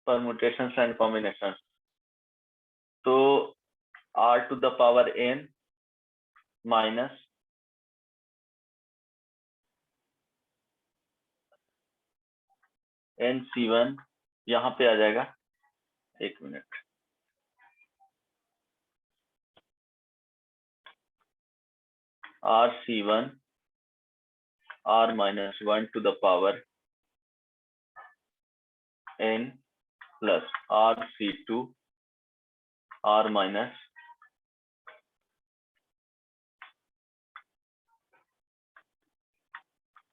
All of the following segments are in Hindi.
परमुटेशंस एंड कॉम्बिनेशन, तो r to the power n minus nc1 यहाँ पे आ जाएगा, एक minute, rc1 r minus 1 to the power n plus rc2 r minus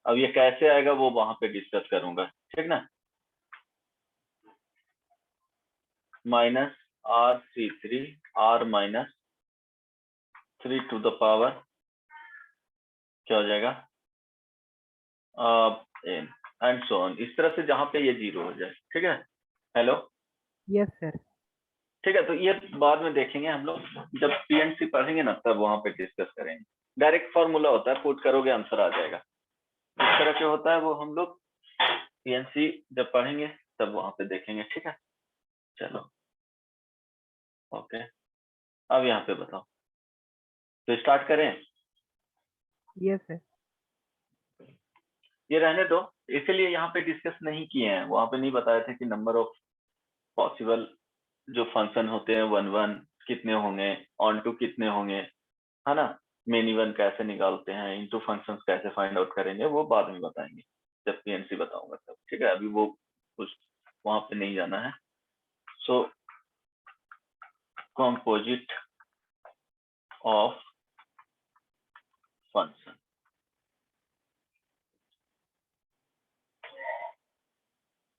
अब ये कैसे आएगा वो वहां पे डिस्कस करूंगा, ठीक ना। Minus rc3 r minus 3 to the power क्या हो जाएगा n एंड सो ऑन, इस तरह से जहां पे ये 0 हो जाए, ठीक है। Hello, yes sir. ठीक है, तो ये बाद में देखेंगे हम लोग, जब पीएनसी पढ़ेंगे ना तब वहां पे डिस्कस करेंगे। डायरेक्ट फॉर्मूला होता है, पुट करोगे आंसर आ जाएगा, इस तरह से होता है वो हम लोग पीएनसी जब पढ़ेंगे तब वहां पे देखेंगे, ठीक है। चलो ओके, अब यहाँ पे बताओ, तो स्टार्ट करें। Yes sir. ये रहने दो, इसीलिए यहाँ पे डिस्कस नहीं किए हैं, वहां पे नहीं बताए थे कि नंबर ऑफ पॉसिबल जो फंक्शन होते हैं 1 1 कितने होंगे, ऑन टू कितने होंगे, है ना, मेन इवन कैसे निकालते हैं, इनटू फंक्शंस कैसे फाइंड आउट करेंगे, वो बाद में बताएंगे जब पीएनसी बताऊंगा तब, ठीक है। अभी वो कुछ वहां पे नहीं जाना है। सो कंपोजिट ऑफ फंक्शन,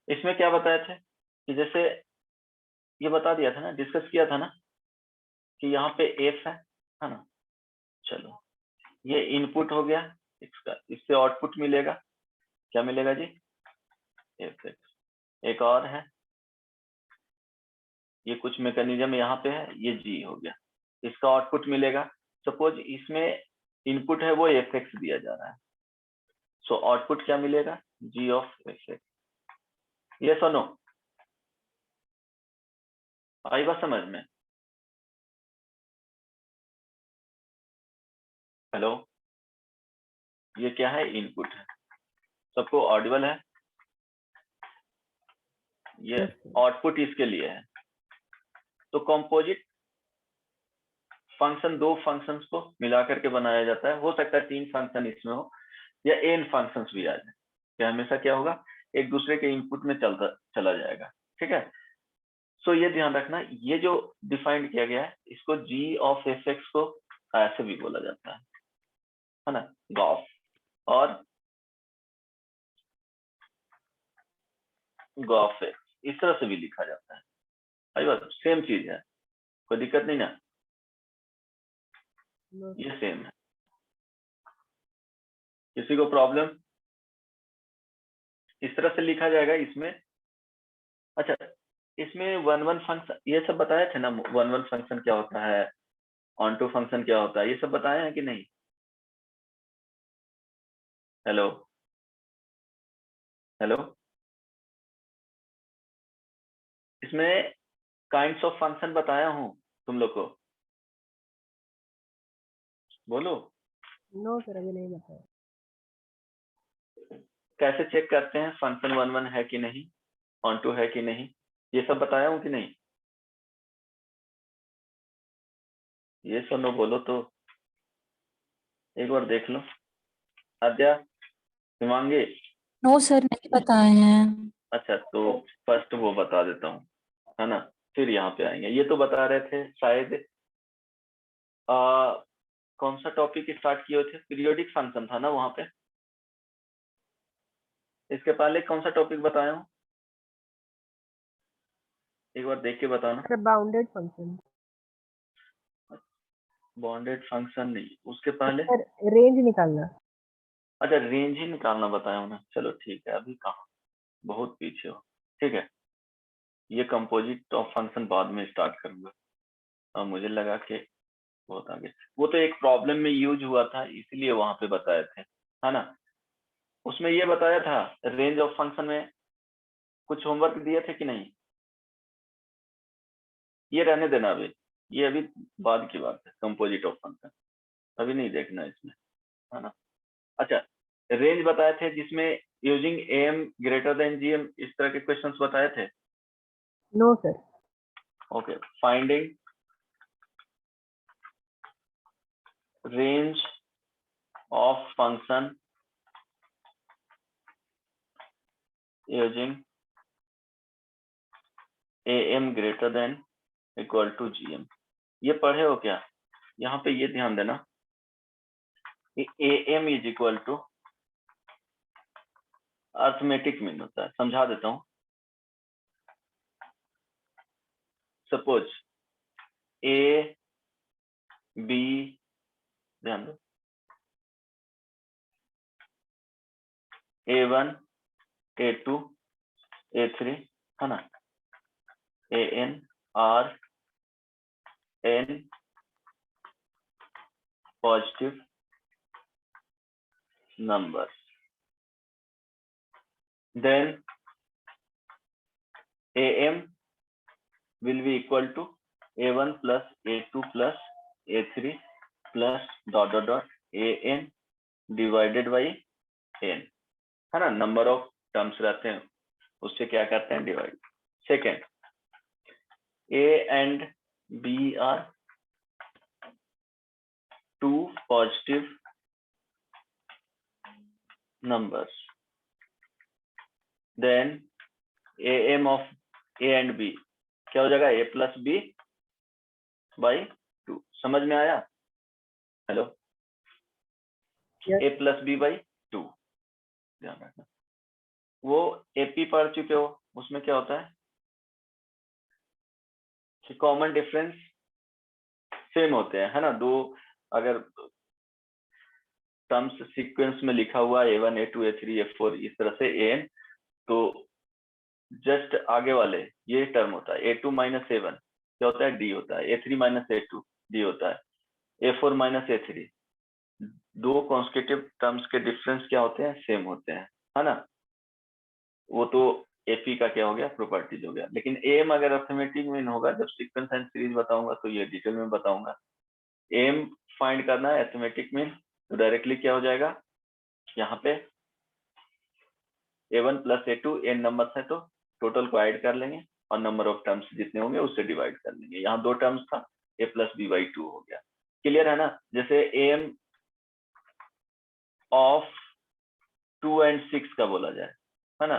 इसमें क्या बताए थे कि जैसे ये बता दिया था ना, डिस्कस किया था ना कि यहाँ पे एफ है ना। चलो ये इनपुट हो गया इसका, इससे आउटपुट मिलेगा, क्या मिलेगा जी, एफ एक्स। एक और है, ये कुछ मैकेनिज्म यहाँ पे है, ये जी हो गया, इसका आउटपुट मिलेगा। सपोज इसमें इनपुट है वो एफ एक्स दिया जा रहा है, सो आउटपुट क्या मिलेगा, जी ऑफ एफ एक्स। ये सुनो, आई बात समझ में। हेलो, ये क्या है, इनपुट है, सबको ऑडिबल है, ये आउटपुट इसके लिए है। तो कंपोजिट फंक्शन दो फंक्शंस को मिला करके बनाया जाता है, हो सकता है 3 फंक्शन इसमें हो या n फंक्शंस भी आ जाए, ये हमेशा क्या होगा, एक दूसरे के इनपुट में चला जाएगा, ठीक है। सो ये ध्यान रखना, ये जो डिफाइंड किया गया है इसको g ऑफ एफ एक्स को ऐसे भी बोला जाता है ना, गॉफ, और गॉफ एक्स इस तरह से भी लिखा जाता है, भाई बात सेम चीज है, कोई दिक्कत नहीं ना, ये सेम है, किसी को प्रॉब्लम, इस तरह से लिखा जाएगा इसमें। अच्छा, इसमें 1 1 फंक्शन ये सब बताए थे ना, 1 1 फंक्शन क्या होता है, ऑन टू फंक्शन क्या होता है, ये सब बताए हैं कि नहीं। हेलो हेलो, इसमें काइंड्स ऑफ फंक्शन बताया हूँ तुम लोग को, बोलो। नो सर, अभी नहीं बताया। कैसे चेक करते हैं फंक्शन 1 1 है कि नहीं, ऑन टू है कि नहीं, ये सब बताया हूँ कि नहीं, ये सुनो बोलो तो एक बार देख लो। आद्या, हिमांगी, नो सर, नहीं बताए हैं। अच्छा तो फर्स्ट वो बता देता हूँ, है ना, फिर यहाँ पे आएंगे। ये तो बता रहे थे शायद कौन सा टॉपिक स्टार्ट किए थे, पीरियोडिक फंक्शन था ना वहां पे, इसके पहले कौन सा टॉपिक बताया हूँ, एक बार देख के बताना। Sir bounded function. Bonded function नहीं, उसके पहले सर रेंज निकालना। अच्छा रेंज ही निकालना बताया हूँ ना, चलो ठीक है, अभी कहाँ, बहुत पीछे हो, ठीक है। ये कंपोजिट ऑफ फंक्शन बाद में स्टार्ट करूंगा, और मुझे लगा कि बहुत आगे, वो तो एक प्रॉब्लम में यूज हुआ था इसलिए वहां पे बताए थे, है ना। उसमें ये बताया था रेंज ऑफ फंक्शन में, कुछ होमवर्क दिए थे कि नहीं, ये रहने देना अभी, ये अभी बाद की बात है, कंपोजिट ऑफ फंक्शन अभी नहीं देखना इसमें, है ना। अच्छा, रेंज बताए थे जिसमें using AM greater than GM, इस तरह के क्वेश्चंस बताए थे। No sir. Okay, finding range of function using AM greater than equal to GM, ये पढ़े हो क्या? यहाँ पे ये ध्यान देना, AM is equal to arithmetic mean होता है। समझा देता हूँ। सपोज ए बी, ध्यान दो, A1 A2 A3, है ना, AN R N positive numbers, then AM will be equal to A1 plus A2 plus A3 plus dot dot dot AN divided by N, है ना, नंबर ऑफ टर्म्स रहते हैं उससे क्या करते हैं, divide. Second, A and B are two positive numbers, then AM of A and B क्या हो जाएगा, A plus B by 2। समझ में आया? Hello, Yes. A plus B by 2, ध्यान रखना। वो AP पढ़ चुके हो, उसमें क्या होता है कि कॉमन डिफरेंस सेम होते हैं, है ना। दो अगर टर्म्स सीक्वेंस में लिखा हुआ है A1 A2 A3 A4 इस तरह से AN, तो जस्ट आगे वाले ये टर्म होता है A2 माइनस A1 क्या होता है, D होता है, A3 माइनस A2 D होता है, A4 माइनस A3। दो कॉन्स्टिट्यूटिव टर्म्स के डिफरेंस क्या होते हैं, सेम होते हैं, है ना। वो तो AP का क्या हो गया, प्रॉपर्टीज हो गया। लेकिन एम अगर अर्थमेटिक मीन होगा, जब सीक्वेंस एंड सीरीज बताऊंगा तो ये डिटेल में बताऊंगा। एम फाइंड करना है अर्थमेटिक मीन, तो डायरेक्टली क्या हो जाएगा, यहाँ पे A1 plus A2 n number है तो टोटल को ऐड कर लेंगे और नंबर ऑफ टर्म्स जितने होंगे उससे डिवाइड कर लेंगे। यहाँ दो टर्म्स था, A प्लस B बाई 2 हो गया। क्लियर है ना। जैसे एम ऑफ 2 and 6 का बोला जाए, है ना,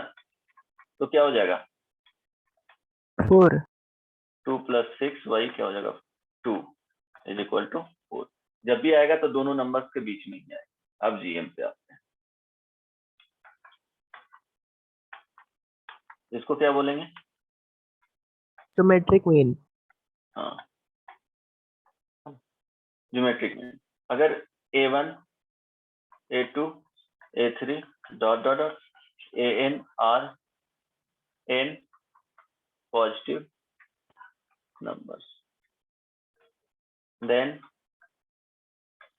तो क्या हो जाएगा, 4। 2 प्लस 6 वही क्या हो जाएगा, 2 इज इक्वल टू 4। जब भी आएगा तो दोनों नंबर्स के बीच में ही आएगा। अब जीएम पे आते हैं, इसको क्या बोलेंगे, ज्योमेट्रिक मीन। हाँ, ज्योमेट्रिक मीन। अगर A1 A2 A3 dot dot dot AN R N positive numbers, then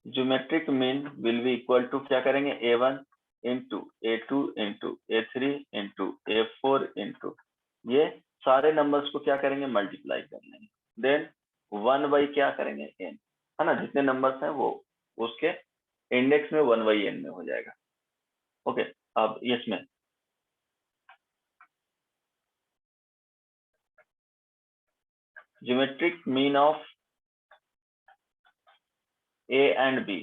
geometric mean will be equal to क्या करेंगे, A1 into A2 into A3 into A4 into ये सारे नंबर्स को क्या करेंगे, मल्टीप्लाई कर लेंगे, देन 1 बाई क्या करेंगे, n, है ना। जितने नंबर्स हैं वो उसके इंडेक्स में 1 बाई n में हो जाएगा। ओके, अब इसमें geometric mean of A and B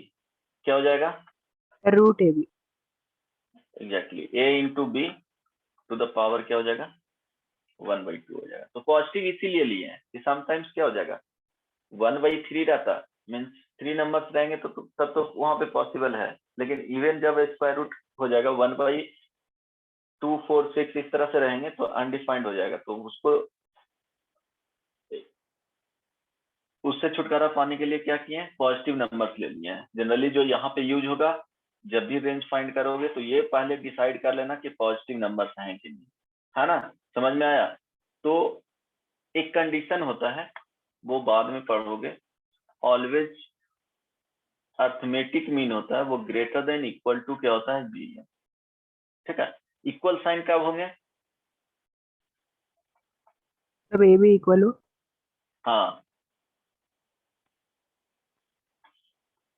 क्या हो जाएगा, root AB। Exactly A into B to the power क्या हो जाएगा, 1/2 हो जाएगा। तो पॉजिटिव इसीलिए लिए हैं कि समटाइम्स क्या हो जाएगा, 1/3 रहता, मीन्स 3 नंबर्स रहेंगे तो तब तो वहां पे पॉसिबल है। लेकिन इवन जब स्क्वायर रूट हो जाएगा 1/2 4 6 इस तरह से रहेंगे तो अनडिफाइंड हो जाएगा। तो उसको उससे छुटकारा पाने के लिए क्या किए हैं, पॉजिटिव नंबर्स ले लिए हैं। जनरली जो यहाँ पे यूज होगा, जब भी रेंज फाइंड करोगे तो ये पहले डिसाइड कर लेना कि पॉजिटिव नंबर्स हैं कि नहीं, है ना। समझ में आया। तो एक कंडीशन होता है, वो बाद में पढ़ोगे, ऑलवेज अर्थमेटिक मीन होता है वो ग्रेटर देन इक्वल टू क्या होता है, बी। ठीक है, इक्वल साइन कब होंगे, तब AB इक्वल हो। हाँ,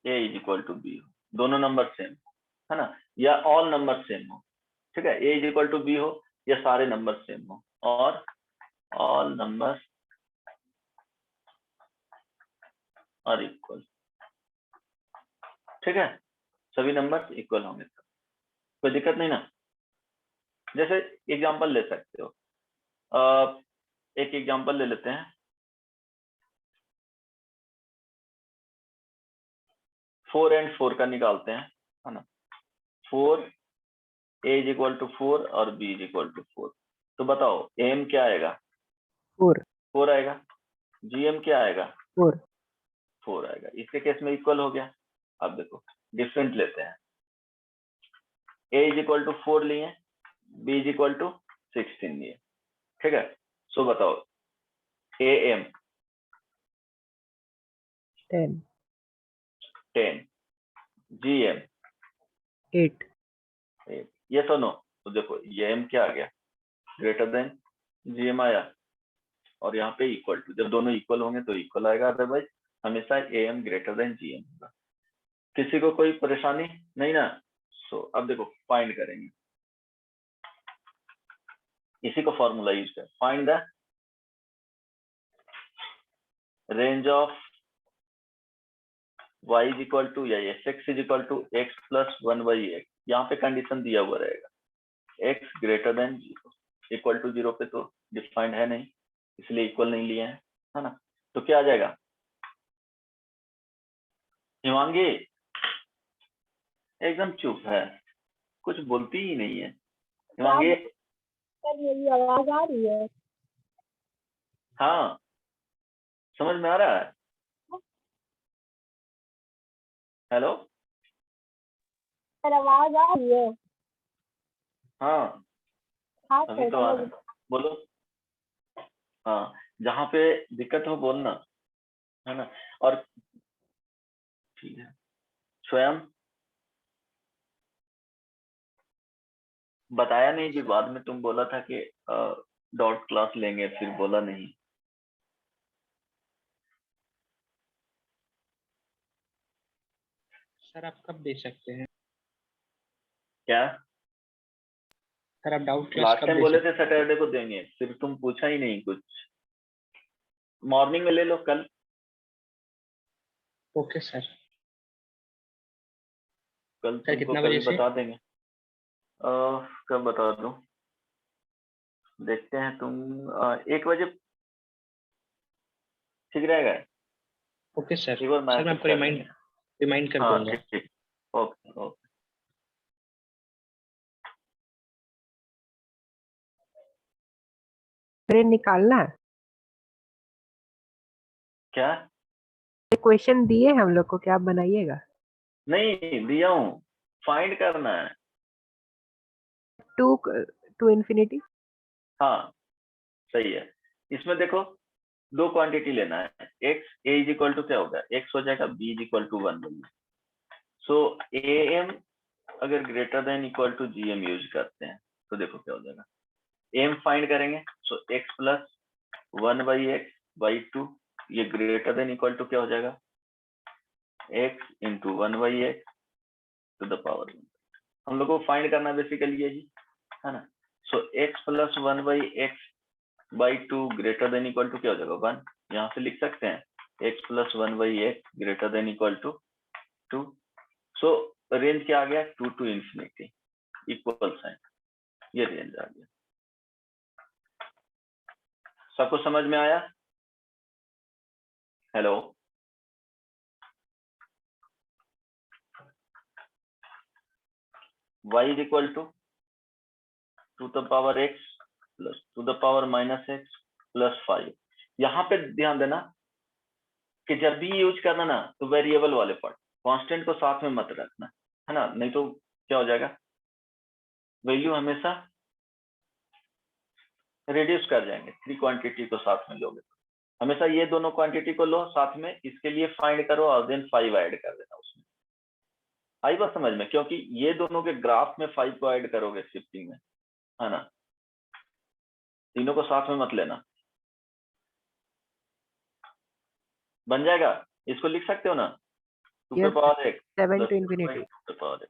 a is equal to B हो, दोनों नंबर सेम है ना, या ऑल नंबर सेम हो, ठीक है, a is equal to B हो या सारे नंबर सेम हो, और ऑल नंबर आर इक्वल, ठीक है, सभी नंबर इक्वल होंगे, कोई दिक्कत नहीं ना। जैसे एग्जांपल ले सकते हो, एक एग्जांपल ले लेते हैं, 4 and 4 का निकालते हैं, है ना, 4 a इज इक्वल टू 4 और b इज इक्वल टू 4, तो बताओ am क्या आएगा, 4 4 आएगा, gm क्या आएगा, 4 4 आएगा, इसके केस में इक्वल हो गया। अब देखो डिफरेंट लेते हैं, a इज इक्वल टू 4 लिए, b इज इक्वल टू 16 लिए, ठीक है, सो बताओ am 10 10, gm 8 8, ये तो नो, तो देखो ये m क्या आ गया, ग्रेटर देन gm आया, और यहाँ पे इक्वल टू, जब दोनों इक्वल होंगे तो इक्वल आएगा, अदरवाइज हमेशा am ग्रेटर देन gm होगा। किसी को कोई परेशानी नहीं ना। सो अब देखो फाइंड करेंगे, इसी को फॉर्मूला यूज कर, find the range of y is equal to या x is equal to x plus 1/x, यहाँ पे कंडीशन दिया हुआ रहेगा, x greater than 0, equal to 0 पे तो डिफाइंड है नहीं, इसलिए इक्वल नहीं लिए हैं, है ना, तो क्या आ जाएगा, हिमांगी एकदम चुप है, कुछ बोलती ही नहीं है हिमांगी। मेरी आवाज आ रही है? हाँ, समझ में आ रहा है, हेलो, मेरी आवाज आ रही है? हाँ हाँ अभी सर, तो आ रहा है, बोलो, हाँ जहाँ पे दिक्कत हो बोलना, है ना, और ठीक है, स्वयं बताया नहीं कि बाद में तुम बोला था कि डॉट क्लास लेंगे, फिर बोला नहीं, सर आप कब दे सकते हैं? क्या सर आप डाउट क्लास लास्ट कब टाइम दे बोले सकते थे सैटरडे को देंगे, फिर तुम पूछा ही नहीं कुछ, मॉर्निंग में ले लो कल, हैं? Okay sir. कल सर तुमको कितना कल बजे से? बता देंगे, कब बता दूं, देखते हैं तुम 1 बजे ठीक रहेगा, ओके सर। एक बार सर मैं मैसेज आपको कर देंगे, रिमाइंड कर हाँ दूंगा। ठीक ठीक, ओके ओके। फिर निकालना है, क्या क्वेश्चन दिए हम लोग को, क्या आप बनाइएगा? नहीं दिया हूँ, फाइंड करना है, 2 टू इन्फिनिटी, हाँ सही है, इसमें देखो दो क्वांटिटी लेना है, x a is equal to क्या होगा, x हो जाएगा b is equal to 1, so am अगर greater than equal to gm use करते हैं तो देखो क्या हो जाएगा, am फाइंड करेंगे, सो x प्लस 1/x बाई 2, ये ग्रेटर देन इक्वल टू क्या हो जाएगा, x into 1/x to the power 1, हम लोग को फाइंड करना बेसिकली यही है ना, so x plus 1/x by 2 greater than equal to क्या हो जाएगा 1, यहाँ से लिख सकते हैं x plus 1/x greater than equal to 2, so range क्या आ गया 2 टू इंफिनिटी, इक्वल साइन, ये रेंज आ गया, सबको समझ में आया, hello, y is equal to the power x plus to the power minus x plus 5, यहाँ पे ध्यान देना कि जब भी यूज करना ना तो वेरिएबल वाले पार्ट, कांस्टेंट को साथ में मत रखना, है ना, नहीं तो क्या हो जाएगा, वैल्यू हमेशा रिड्यूस कर जाएंगे, 3 क्वांटिटी को साथ में लोगे, हमेशा ये दोनों क्वांटिटी को लो साथ में, इसके लिए फाइंड करो और देन 5 ऐड कर देना उसमें, आई बात समझ में, क्योंकि ये दोनों के ग्राफ में 5 को ऐड करोगे शिफ्टिंग में, है ना, तीनों को साथ में मत लेना, बन जाएगा, इसको लिख सकते हो ना, 2 पे Yes, power x 7 plus to infinity. 2 पे पावर x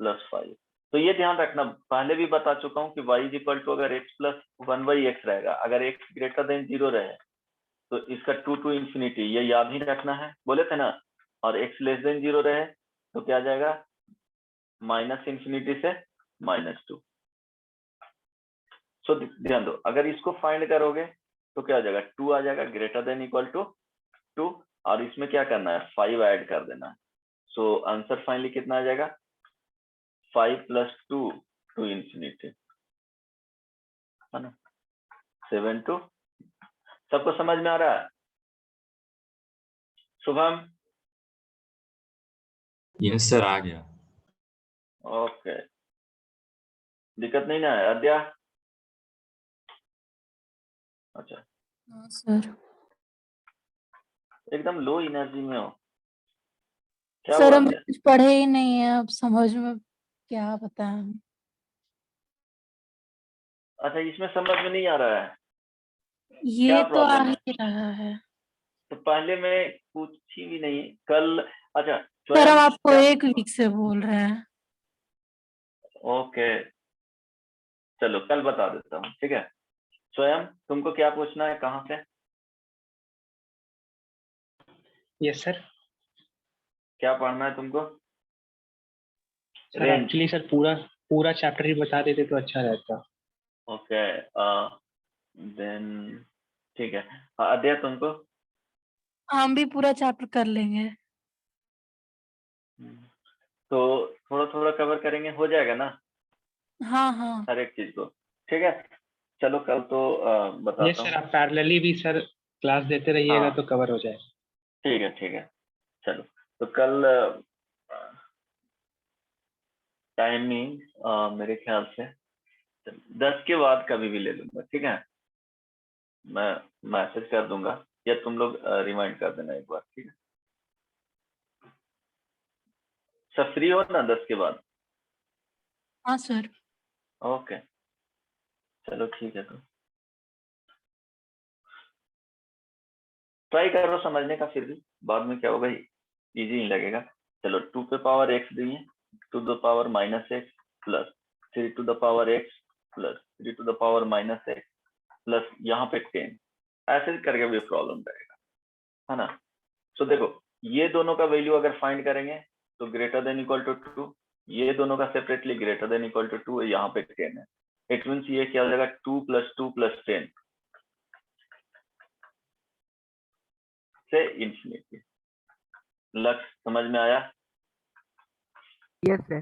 प्लस 5। तो ये ध्यान रखना, पहले भी बता चुका हूँ कि y इज इक्वल टू अगर x प्लस 1/x रहेगा, अगर x ग्रेटर देन 0 रहे तो इसका 2 टू इंफिनिटी, ये याद ही रखना है, बोले थे ना। और x लेस देन 0 रहे तो क्या आ जाएगा, माइनस इंफिनिटी से -2। सो ध्यान दो, अगर इसको फाइंड करोगे तो क्या आ जाएगा, 2 आ जाएगा ग्रेटर देन इक्वल टू 2, और इसमें क्या करना है, 5 ऐड कर देना है। सो आंसर फाइनली कितना आ जाएगा, 5 + 2 टू इंफिनिटी, है ना, 7 टू। सबको समझ में आ रहा है? शुभम? यस सर, आ गया। ओके, दिक्कत नहीं ना है? अद्या? अच्छा, हाँ सर। एकदम लो एनर्जी में हो, क्या सर हुआ हम अद्या? कुछ पढ़े ही नहीं है, अब समझ में क्या बताएं। अच्छा, इसमें समझ में नहीं आ रहा है, ये क्या तो आ प्रॉब्लम है? ही रहा है। तो पहले मैं पूछी भी नहीं कल। अच्छा, सर हम स्वयं आपको क्या? 1 वीक से बोल रहे हैं। ओके, चलो कल बता देता हूँ, ठीक है। स्वयं तुमको क्या पूछना है, कहाँ से? Yes sir. क्या पढ़ना है तुमको? Sir range. एक्चुअली सर पूरा पूरा चैप्टर ही बता देते तो अच्छा रहता। ओके, देन ठीक है। अद्या तुमको? हम भी पूरा चैप्टर कर लेंगे। तो थोड़ा थोड़ा कवर करेंगे, हो जाएगा ना हाँ हाँ। हर एक चीज को, ठीक है। चलो कल तो यस बताता सर, हूँ। आप पैरेलली भी सर क्लास देते रहिएगा हाँ तो कवर हो जाए। ठीक है, ठीक है। चलो तो कल टाइमिंग मेरे ख्याल से 10 के बाद कभी भी ले लूंगा, ठीक है। मैं मैसेज कर दूंगा या तुम लोग रिमाइंड कर देना एक बार, ठीक है। सब फ्री हो ना 10 के बाद? हाँ सर। ओके, चलो ठीक है। तो ट्राई करो समझने का, फिर भी बाद में क्या होगा, इजी नहीं लगेगा। चलो 2 पे पावर x दिए, 2 to the power -x plus 3 to the power x plus 3 to the power -x plus यहाँ पे 10, ऐसे करके भी प्रॉब्लम रहेगा, है ना। सो देखो, ये दोनों का वैल्यू अगर फाइंड करेंगे तो ग्रेटर देन इक्वल टू 2, ये दोनों का separately greater than equal to 2 है, यहाँ पे 10 है। इट मीन्स ये क्या हो जाएगा, 2 + 2 + 10 से इंफिनिटी। लक्ष्य समझ में आया? Yes, sir.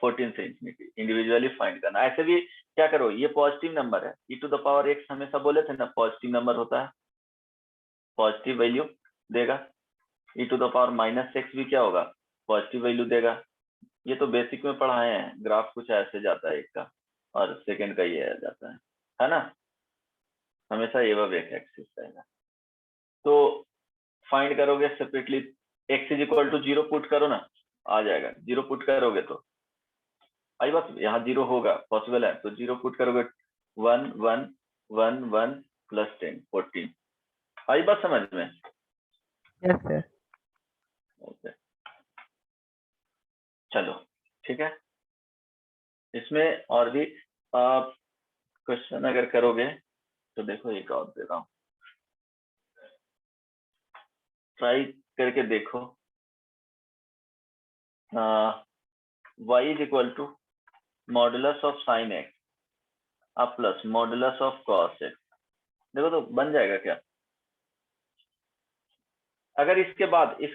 14 से इंफिनिटी इंडिविजुअली फाइंड करना। ऐसे भी क्या करो, ये पॉजिटिव नंबर है, e to the power x हमेशा बोले थे ना पॉजिटिव नंबर होता है, पॉजिटिव वैल्यू देगा। e to the power -x भी क्या होगा, पॉजिटिव वैल्यू देगा। ये तो बेसिक में पढ़ाए हैं, ग्राफ कुछ ऐसे जाता है एक का और सेकंड का ये आ जाता है ना, हमेशा ये वह एक एक्सिस रहेगा। तो फाइंड करोगे separately, x is equal to 0 put करो ना, आ जाएगा। 0 पुट करोगे तो आई बात, यहाँ 0 होगा, पॉसिबल है, तो 0 पुट करोगे 1 1 1 1 + 10 14, आई बात समझ में? Yes, sir. ओके, चलो ठीक है। इसमें और भी क्वेश्चन अगर करोगे तो देखो एक और दे रहा हूँ, ट्राई करके देखो। y is equal to modulus of sine x plus modulus of cos x, देखो तो बन जाएगा क्या? अगर इसके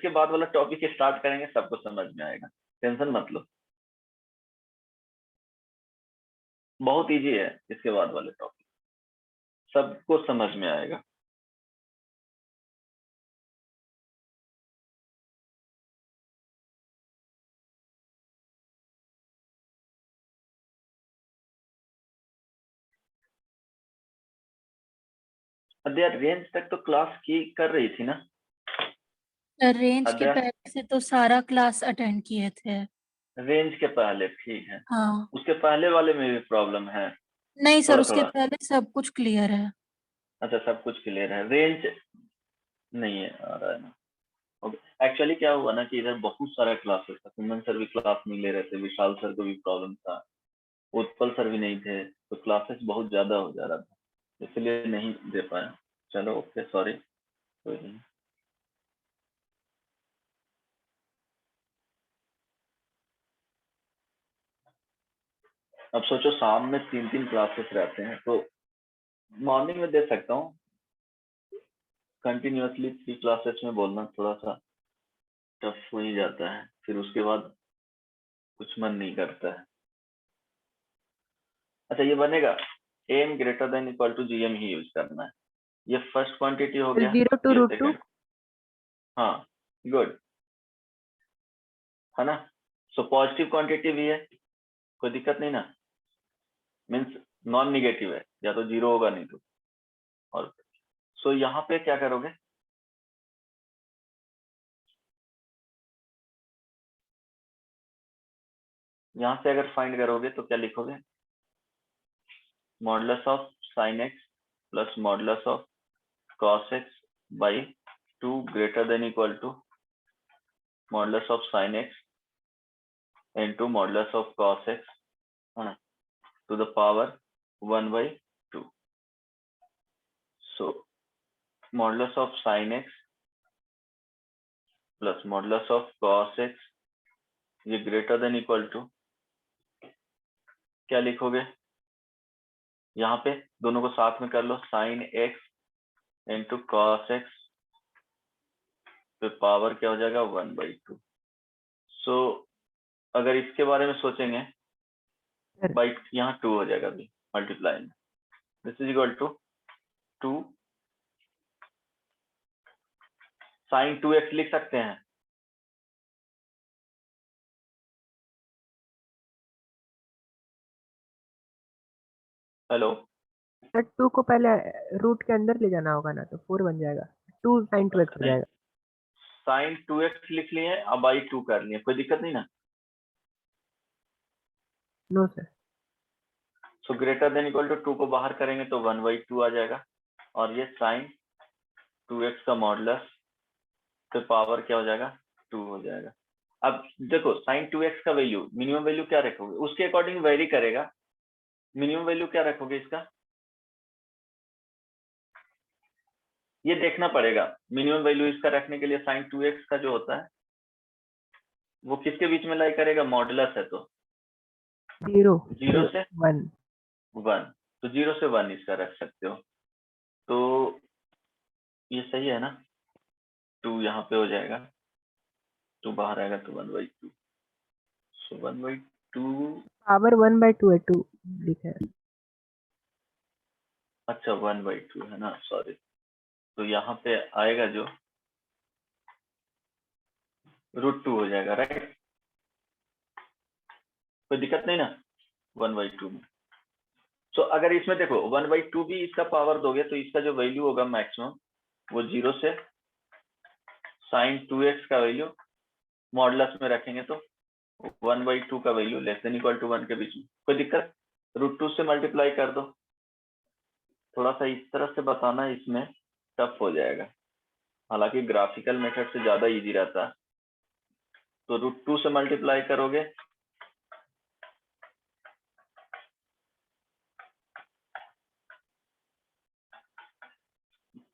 बाद वाला टॉपिक स्टार्ट करेंगे सबको समझ में आएगा, टेंशन मत लो, बहुत इजी है। इसके बाद वाले टॉपिक सबको समझ में आएगा। अद्या रेंज तक तो क्लास की कर रही थी ना? रेंज के अद्या पहले से तो सारा क्लास अटेंड किए थे। रेंज के पहले ठीक है, हाँ। उसके पहले वाले में भी प्रॉब्लम है? नहीं सर, थोड़ा उसके थोड़ा, पहले सब कुछ क्लियर है। अच्छा सब कुछ क्लियर है। रेंज नहीं है, आ रहा है ना। ओके, एक्चुअली क्या हुआ ना कि इधर बहुत सारा क्लासेस था, कुंदन सर भी क्लास नहीं ले रहे थे, विशाल सर को भी प्रॉब्लम था, उत्पल सर भी नहीं थे, तो क्लासेस बहुत ज्यादा हो जा रहा था, इसलिए नहीं दे पाया। चलो ओके, सॉरी, कोई नहीं। अब सोचो शाम में 3 क्लासेस रहते हैं, तो मॉर्निंग में दे सकता हूँ, कंटिन्यूअसली 3 क्लासेस में बोलना थोड़ा सा टफ हो ही जाता है, फिर उसके बाद कुछ मन नहीं करता है। अच्छा, ये बनेगा AM greater than equal to GM ही यूज करना है। ये फर्स्ट क्वांटिटी हो गया, 0 to ये root 2 सेकंड। हाँ, गुड है ना। सो पॉजिटिव क्वांटिटी भी है, कोई दिक्कत नहीं ना, मीन्स नॉन निगेटिव है, या तो 0 होगा नहीं तो। और सो यहाँ पे क्या करोगे, यहाँ से अगर फाइंड करोगे तो क्या लिखोगे, modulus of sine x plus modulus of cos x by 2 greater than equal to modulus of sine x into modulus of cos x to the power 1/2. So modulus of sin x plus modulus of cos x ये ग्रेटर देन इक्वल टू क्या लिखोगे, यहाँ पे दोनों को साथ में कर लो, sin x into cos x पे पावर क्या हो जाएगा 1/2। सो अगर इसके बारे में सोचेंगे, बाई यहाँ 2 हो जाएगा अभी मल्टीप्लाई में, this is equal to 2 sin 2x लिख सकते हैं। हेलो, सर 2 को पहले रूट के अंदर ले जाना होगा ना, तो 4 बन जाएगा, 2 sin 2x हो जाएगा। sin 2x लिख लिए, अब बाई 2 कर लिए, कोई दिक्कत नहीं ना। No sir. So greater than equal to 2 को बाहर करेंगे तो 1/2 आ जाएगा, और ये sin 2x का मॉडुलस तो पावर क्या हो जाएगा 2 हो जाएगा। अब देखो sin 2x का वैल्यू, मिनिमम वैल्यू क्या रखोगे, उसके अकॉर्डिंग वेरी करेगा। मिनिमम वैल्यू क्या रखोगे इसका, ये देखना पड़ेगा। मिनिमम वैल्यू इसका रखने के लिए sin 2x का जो होता है वो किसके बीच में लाई करेगा, मॉडुलस है तो 0 से 1। 1, तो 0 से 1 इसका रख सकते हो, तो ये सही है ना। 2 यहाँ पे हो जाएगा, 2 बाहर आएगा तो 1/2। सो 1/2, पावर 1/2 है, 2 लिखा है। अच्छा 1/2 है ना, सॉरी। तो यहाँ पे आएगा जो √2 हो जाएगा, राइट, कोई दिक्कत नहीं ना 1/2 में। सो अगर इसमें देखो 1/2 भी इसका पावर दोगे तो इसका जो वैल्यू होगा मैक्सिमम वो 0 से sin 2x का वैल्यू मॉडुलस में रखेंगे तो 1/2 का value less than equal to 1 के बीच में, कोई दिक्कत। √2 से मल्टीप्लाई कर दो, थोड़ा सा इस तरह से बताना इसमें टफ हो जाएगा, हालांकि ग्राफिकल मेथड से ज्यादा इजी रहता है। तो √2 से मल्टीप्लाई करोगे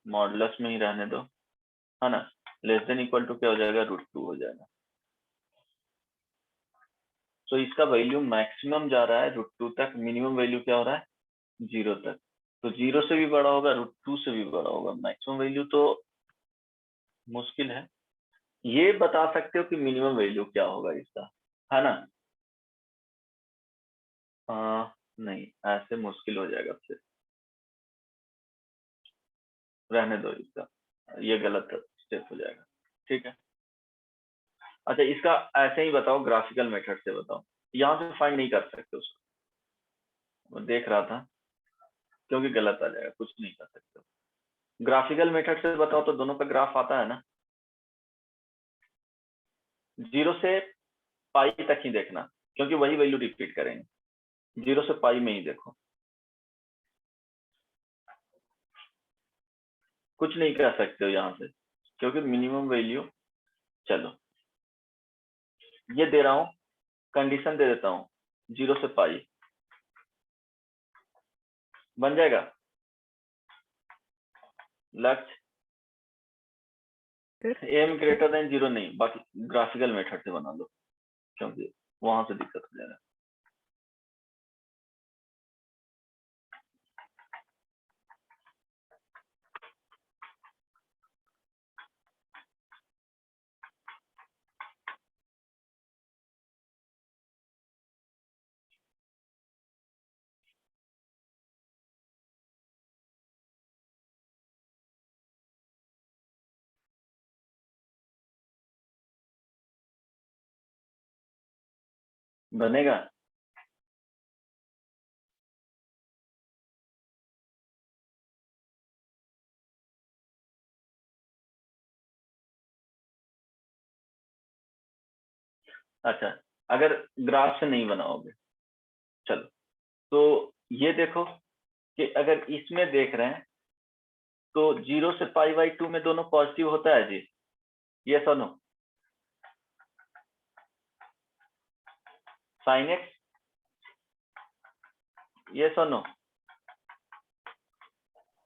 मॉडुलस में ही रहने दो, है ना, लेस देन इक्वल टू क्या हो जाएगा √2 हो जाएगा। तो इसका वैल्यू मैक्सिमम जा रहा है √2 तक, मिनिमम वैल्यू क्या हो रहा है 0 तक, तो 0 से भी बड़ा होगा √2 से भी बड़ा होगा, मैक्सिमम वैल्यू तो मुश्किल है। ये बता सकते हो कि मिनिमम वैल्यू क्या होगा इसका, है ना। नहीं, ऐसे मुश्किल हो जाएगा, फिर रहने दो इसका, ये गलत स्टेप हो जाएगा, ठीक है। अच्छा, इसका ऐसे ही बताओ, ग्राफिकल मेथड से बताओ, यहाँ से फाइंड नहीं कर सकते उसको, मैं देख रहा था, क्योंकि गलत आ जाएगा, कुछ नहीं कर सकते। ग्राफिकल मेथड से बताओ तो दोनों का ग्राफ आता है ना, 0 से पाई तक ही देखना, क्योंकि वही वैल्यू रिपीट करेंगे, 0 से पाई में ही देखो, कुछ नहीं कर सकते हो यहाँ से। क्योंकि मिनिमम वैल्यू, चलो ये दे रहा हूं, कंडीशन दे देता हूं 0 से पाई, बन जाएगा लक्ष्य एम ग्रेटर देन 0 नहीं, बाकी ग्राफिकल मेथड से बना लो क्योंकि वहां से दिक्कत हो जाएगा। बनेगा अच्छा, अगर ग्राफ से नहीं बनाओगे, चलो तो ये देखो कि अगर इसमें देख रहे हैं तो 0 से पाई बाई 2 में दोनों पॉजिटिव होता है जी, ये सुनो साइन एक्स, ये सुनो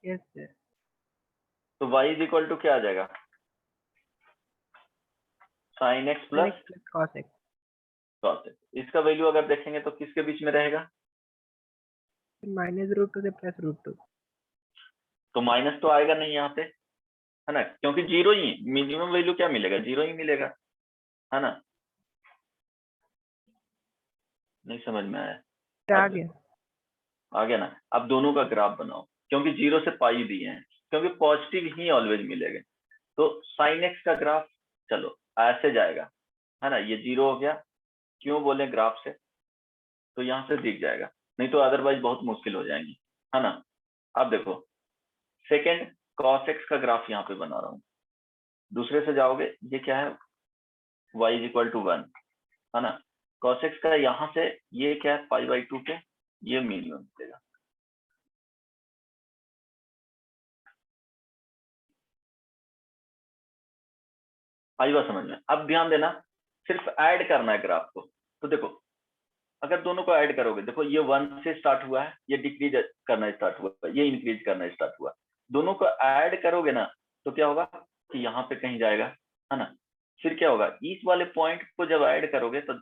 यस सर। तो y इज इक्वल टू क्या आ जाएगा, sign x plus cos x. Cos x. इसका वैल्यू अगर देखेंगे तो किसके बीच में रहेगा, -√2 से +√2। तो माइनस तो आएगा नहीं यहाँ पे, है ना, क्योंकि 0 ही मिनिमम वैल्यू क्या मिलेगा, 0 ही मिलेगा, है ना। नहीं समझ में आया, आ गया। आ गया ना। अब दोनों का ग्राफ बनाओ, क्योंकि 0 से पाई दिए हैं, क्योंकि पॉजिटिव ही ऑलवेज मिलेगा। तो साइन एक्स का ग्राफ चलो ऐसे जाएगा, है ना, ये 0 हो गया, क्यों बोले ग्राफ से, तो यहाँ से दिख जाएगा, नहीं तो अदरवाइज बहुत मुश्किल हो जाएंगी, है ना। अब देखो सेकेंड कॉस एक्स का ग्राफ यहाँ पे बना रहा हूँ, दूसरे से जाओगे, ये क्या है, y इज इक्वल टू 1, है ना। कॉस एक्स का यहाँ से ये क्या है, पाई बाई 2 पे, ये मिनिमम मिलेगा। आई बात समझ में। अब ध्यान देना, सिर्फ ऐड करना है ग्राफ को, तो देखो अगर दोनों को ऐड करोगे, देखो ये 1 से स्टार्ट हुआ है, ये डिक्रीज करना स्टार्ट हुआ है, ये इंक्रीज करना स्टार्ट हुआ, दोनों को ऐड करोगे ना तो क्या होगा कि यहाँ पे कहीं जाएगा, है ना। फिर क्या होगा, इस वाले पॉइंट को जब ऐड करोगे तो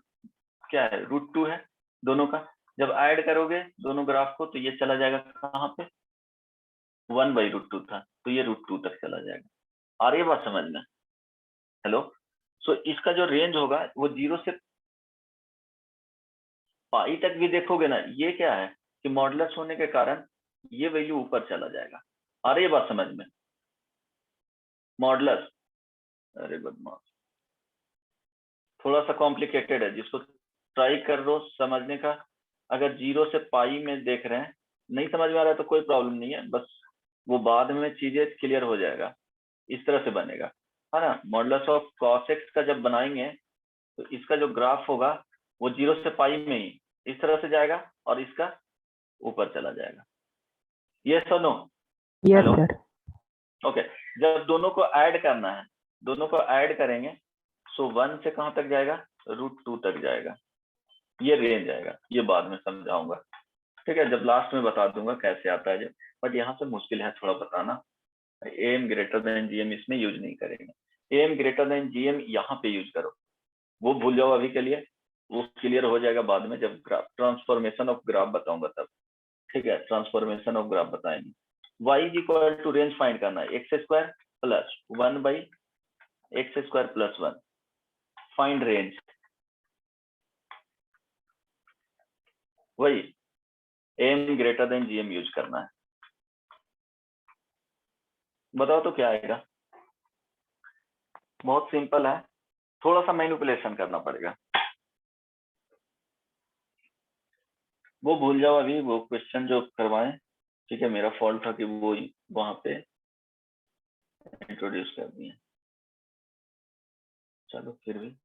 क्या है, √2 है दोनों का, जब ऐड करोगे दोनों ग्राफ को तो ये चला जाएगा कहाँ पे, 1/√2 था, तो ये √2 तक चला जाएगा। आ रही है बात समझ में, हेलो। सो इसका जो रेंज होगा वो 0 से पाई तक भी देखोगे ना, ये क्या है कि मॉडुलस होने के कारण ये वैल्यू ऊपर चला जाएगा। आ रही है बात समझ में, मॉडुलस, अरे बदमाश, थोड़ा सा कॉम्प्लिकेटेड है, जिसको ट्राई कर लो समझने का। अगर 0 से पाई में देख रहे हैं, नहीं समझ में आ रहा है तो कोई प्रॉब्लम नहीं है, बस वो बाद में चीजें क्लियर हो जाएगा, इस तरह से बनेगा, है ना। मॉडुलस ऑफ कॉस एक्स का जब बनाएंगे तो इसका जो ग्राफ होगा वो 0 से पाई में ही इस तरह से जाएगा और इसका ऊपर चला जाएगा। ये सुनो, यस हेलो, सर। ओके। जब दोनों को ऐड करना है, दोनों को ऐड करेंगे, सो 1 से कहां तक जाएगा, √2 तक जाएगा, ये रेंज आएगा, ये बाद में समझाऊंगा, ठीक है, जब लास्ट में बता दूंगा कैसे आता है। बट यहाँ से मुश्किल है थोड़ा बताना, एम ग्रेटर देन जीएम इसमें यूज नहीं करेंगे, एम ग्रेटर देन जीएम यहाँ पे यूज करो, वो भूल जाओ अभी के लिए, वो क्लियर हो जाएगा बाद में जब ग्राफ ट्रांसफॉर्मेशन ऑफ ग्राफ बताऊंगा तब, ठीक है, ट्रांसफॉर्मेशन ऑफ ग्राफ बताएंगे। y is equal to range find करना है, x² plus 1/x² plus 1, find range, वही AM greater than GM use करना है। बताओ तो क्या आएगा, बहुत सिंपल है, थोड़ा सा मैनिपुलेशन करना पड़ेगा, वो भूल जाओ अभी, वो क्वेश्चन जो करवाएं, ठीक है, मेरा फॉल्ट था कि वो वहां पे इंट्रोड्यूस कर दिए, चलो फिर भी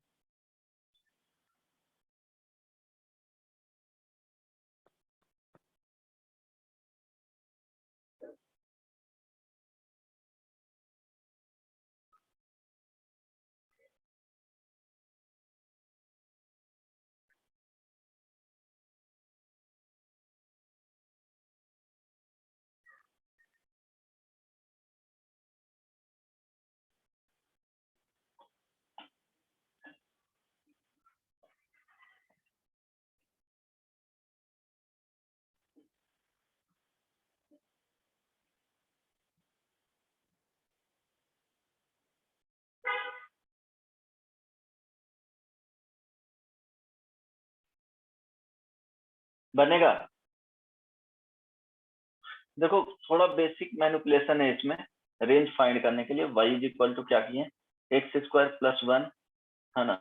बनेगा? देखो थोड़ा बेसिक मैनिपुलेशन है इसमें रेंज फाइंड करने के लिए। y इज इक्वल टू क्या किए, एक्स स्क्वायर प्लस 1 है ना,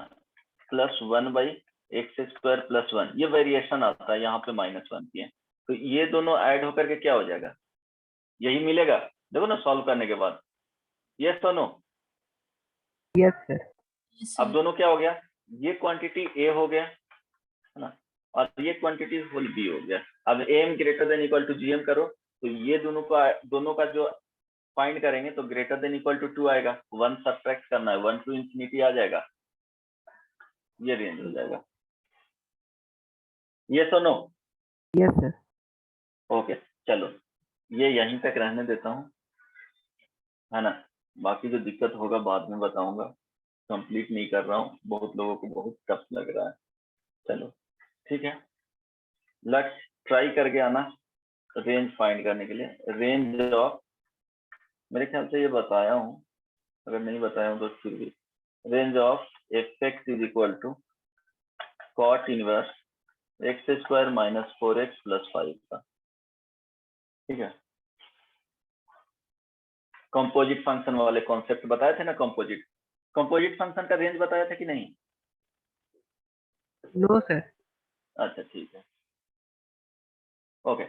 plus 1 by x square plus 1, ये वेरिएशन आता है, यहाँ पे -1 किए, तो ये दोनों ऐड होकर के क्या हो जाएगा, यही मिलेगा। देखो ना सॉल्व करने के बाद, यस तो नो? Yes sir. Yes, अब sir. दोनों क्या हो गया, ये क्वांटिटी ए हो गया है ना, और ये क्वांटिटी होल बी हो गया। अब AM greater than equal to GM करो, तो ये दोनों का जो फाइंड करेंगे तो ग्रेटर देन इक्वल टू 2 आएगा, 1 सब्ट्रैक्ट करना है, 1 टू इंफिनिटी आ जाएगा, ये रेंज हो जाएगा। ये तो नो? Yes sir. ओके चलो ये यहीं तक रहने देता हूँ है ना, बाकी जो दिक्कत होगा बाद में बताऊंगा, कंप्लीट नहीं कर रहा हूँ, बहुत लोगों को बहुत टफ लग रहा है। चलो ठीक है, लेट्स ट्राई करके आना रेंज फाइंड करने के लिए। रेंज ऑफ, मेरे ख्याल से ये बताया हूँ, अगर नहीं बताया हूँ तो फिर भी, range of f x is equal to cot inverse x square minus 4x plus 5 का, ठीक है। कंपोजिट फंक्शन वाले कॉन्सेप्ट बताए थे ना, कंपोजिट फंक्शन का रेंज बताया था कि नहीं? No sir. अच्छा ठीक है, ओके।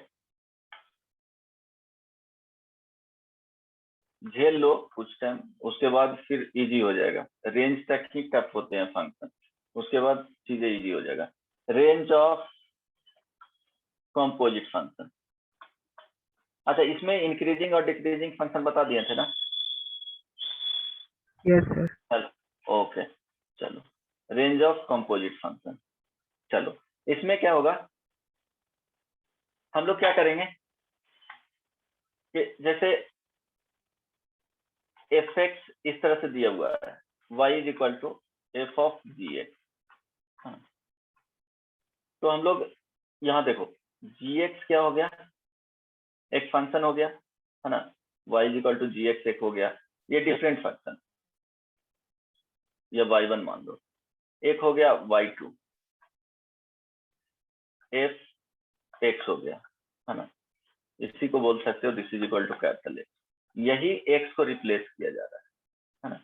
झेल लो कुछ टाइम, उसके बाद फिर इजी हो जाएगा। रेंज तक ही टफ होते हैं फंक्शन, उसके बाद चीजें इजी हो जाएगा। रेंज ऑफ कंपोजिट फंक्शन, अच्छा इसमें इंक्रीजिंग और डिक्रीजिंग फंक्शन बता दिए थे ना? Yes sir. चलो ओके, चलो रेंज ऑफ कंपोजिट फंक्शन। चलो इसमें क्या होगा, हम लोग क्या करेंगे कि जैसे एफ एक्स इस तरह से दिया हुआ है, y is equal to f of g x, तो हम लोग यहाँ देखो जी एक्स क्या हो गया, एक फंक्शन हो गया है ना, y is equal to g x एक हो गया, ये डिफरेंट फंक्शन, या y1 मान लो, एक हो गया y2 एफ एक्स हो गया है ना, इसी को बोल सकते हो this is equal to capital x, यही एक्स को रिप्लेस किया जा रहा है ना।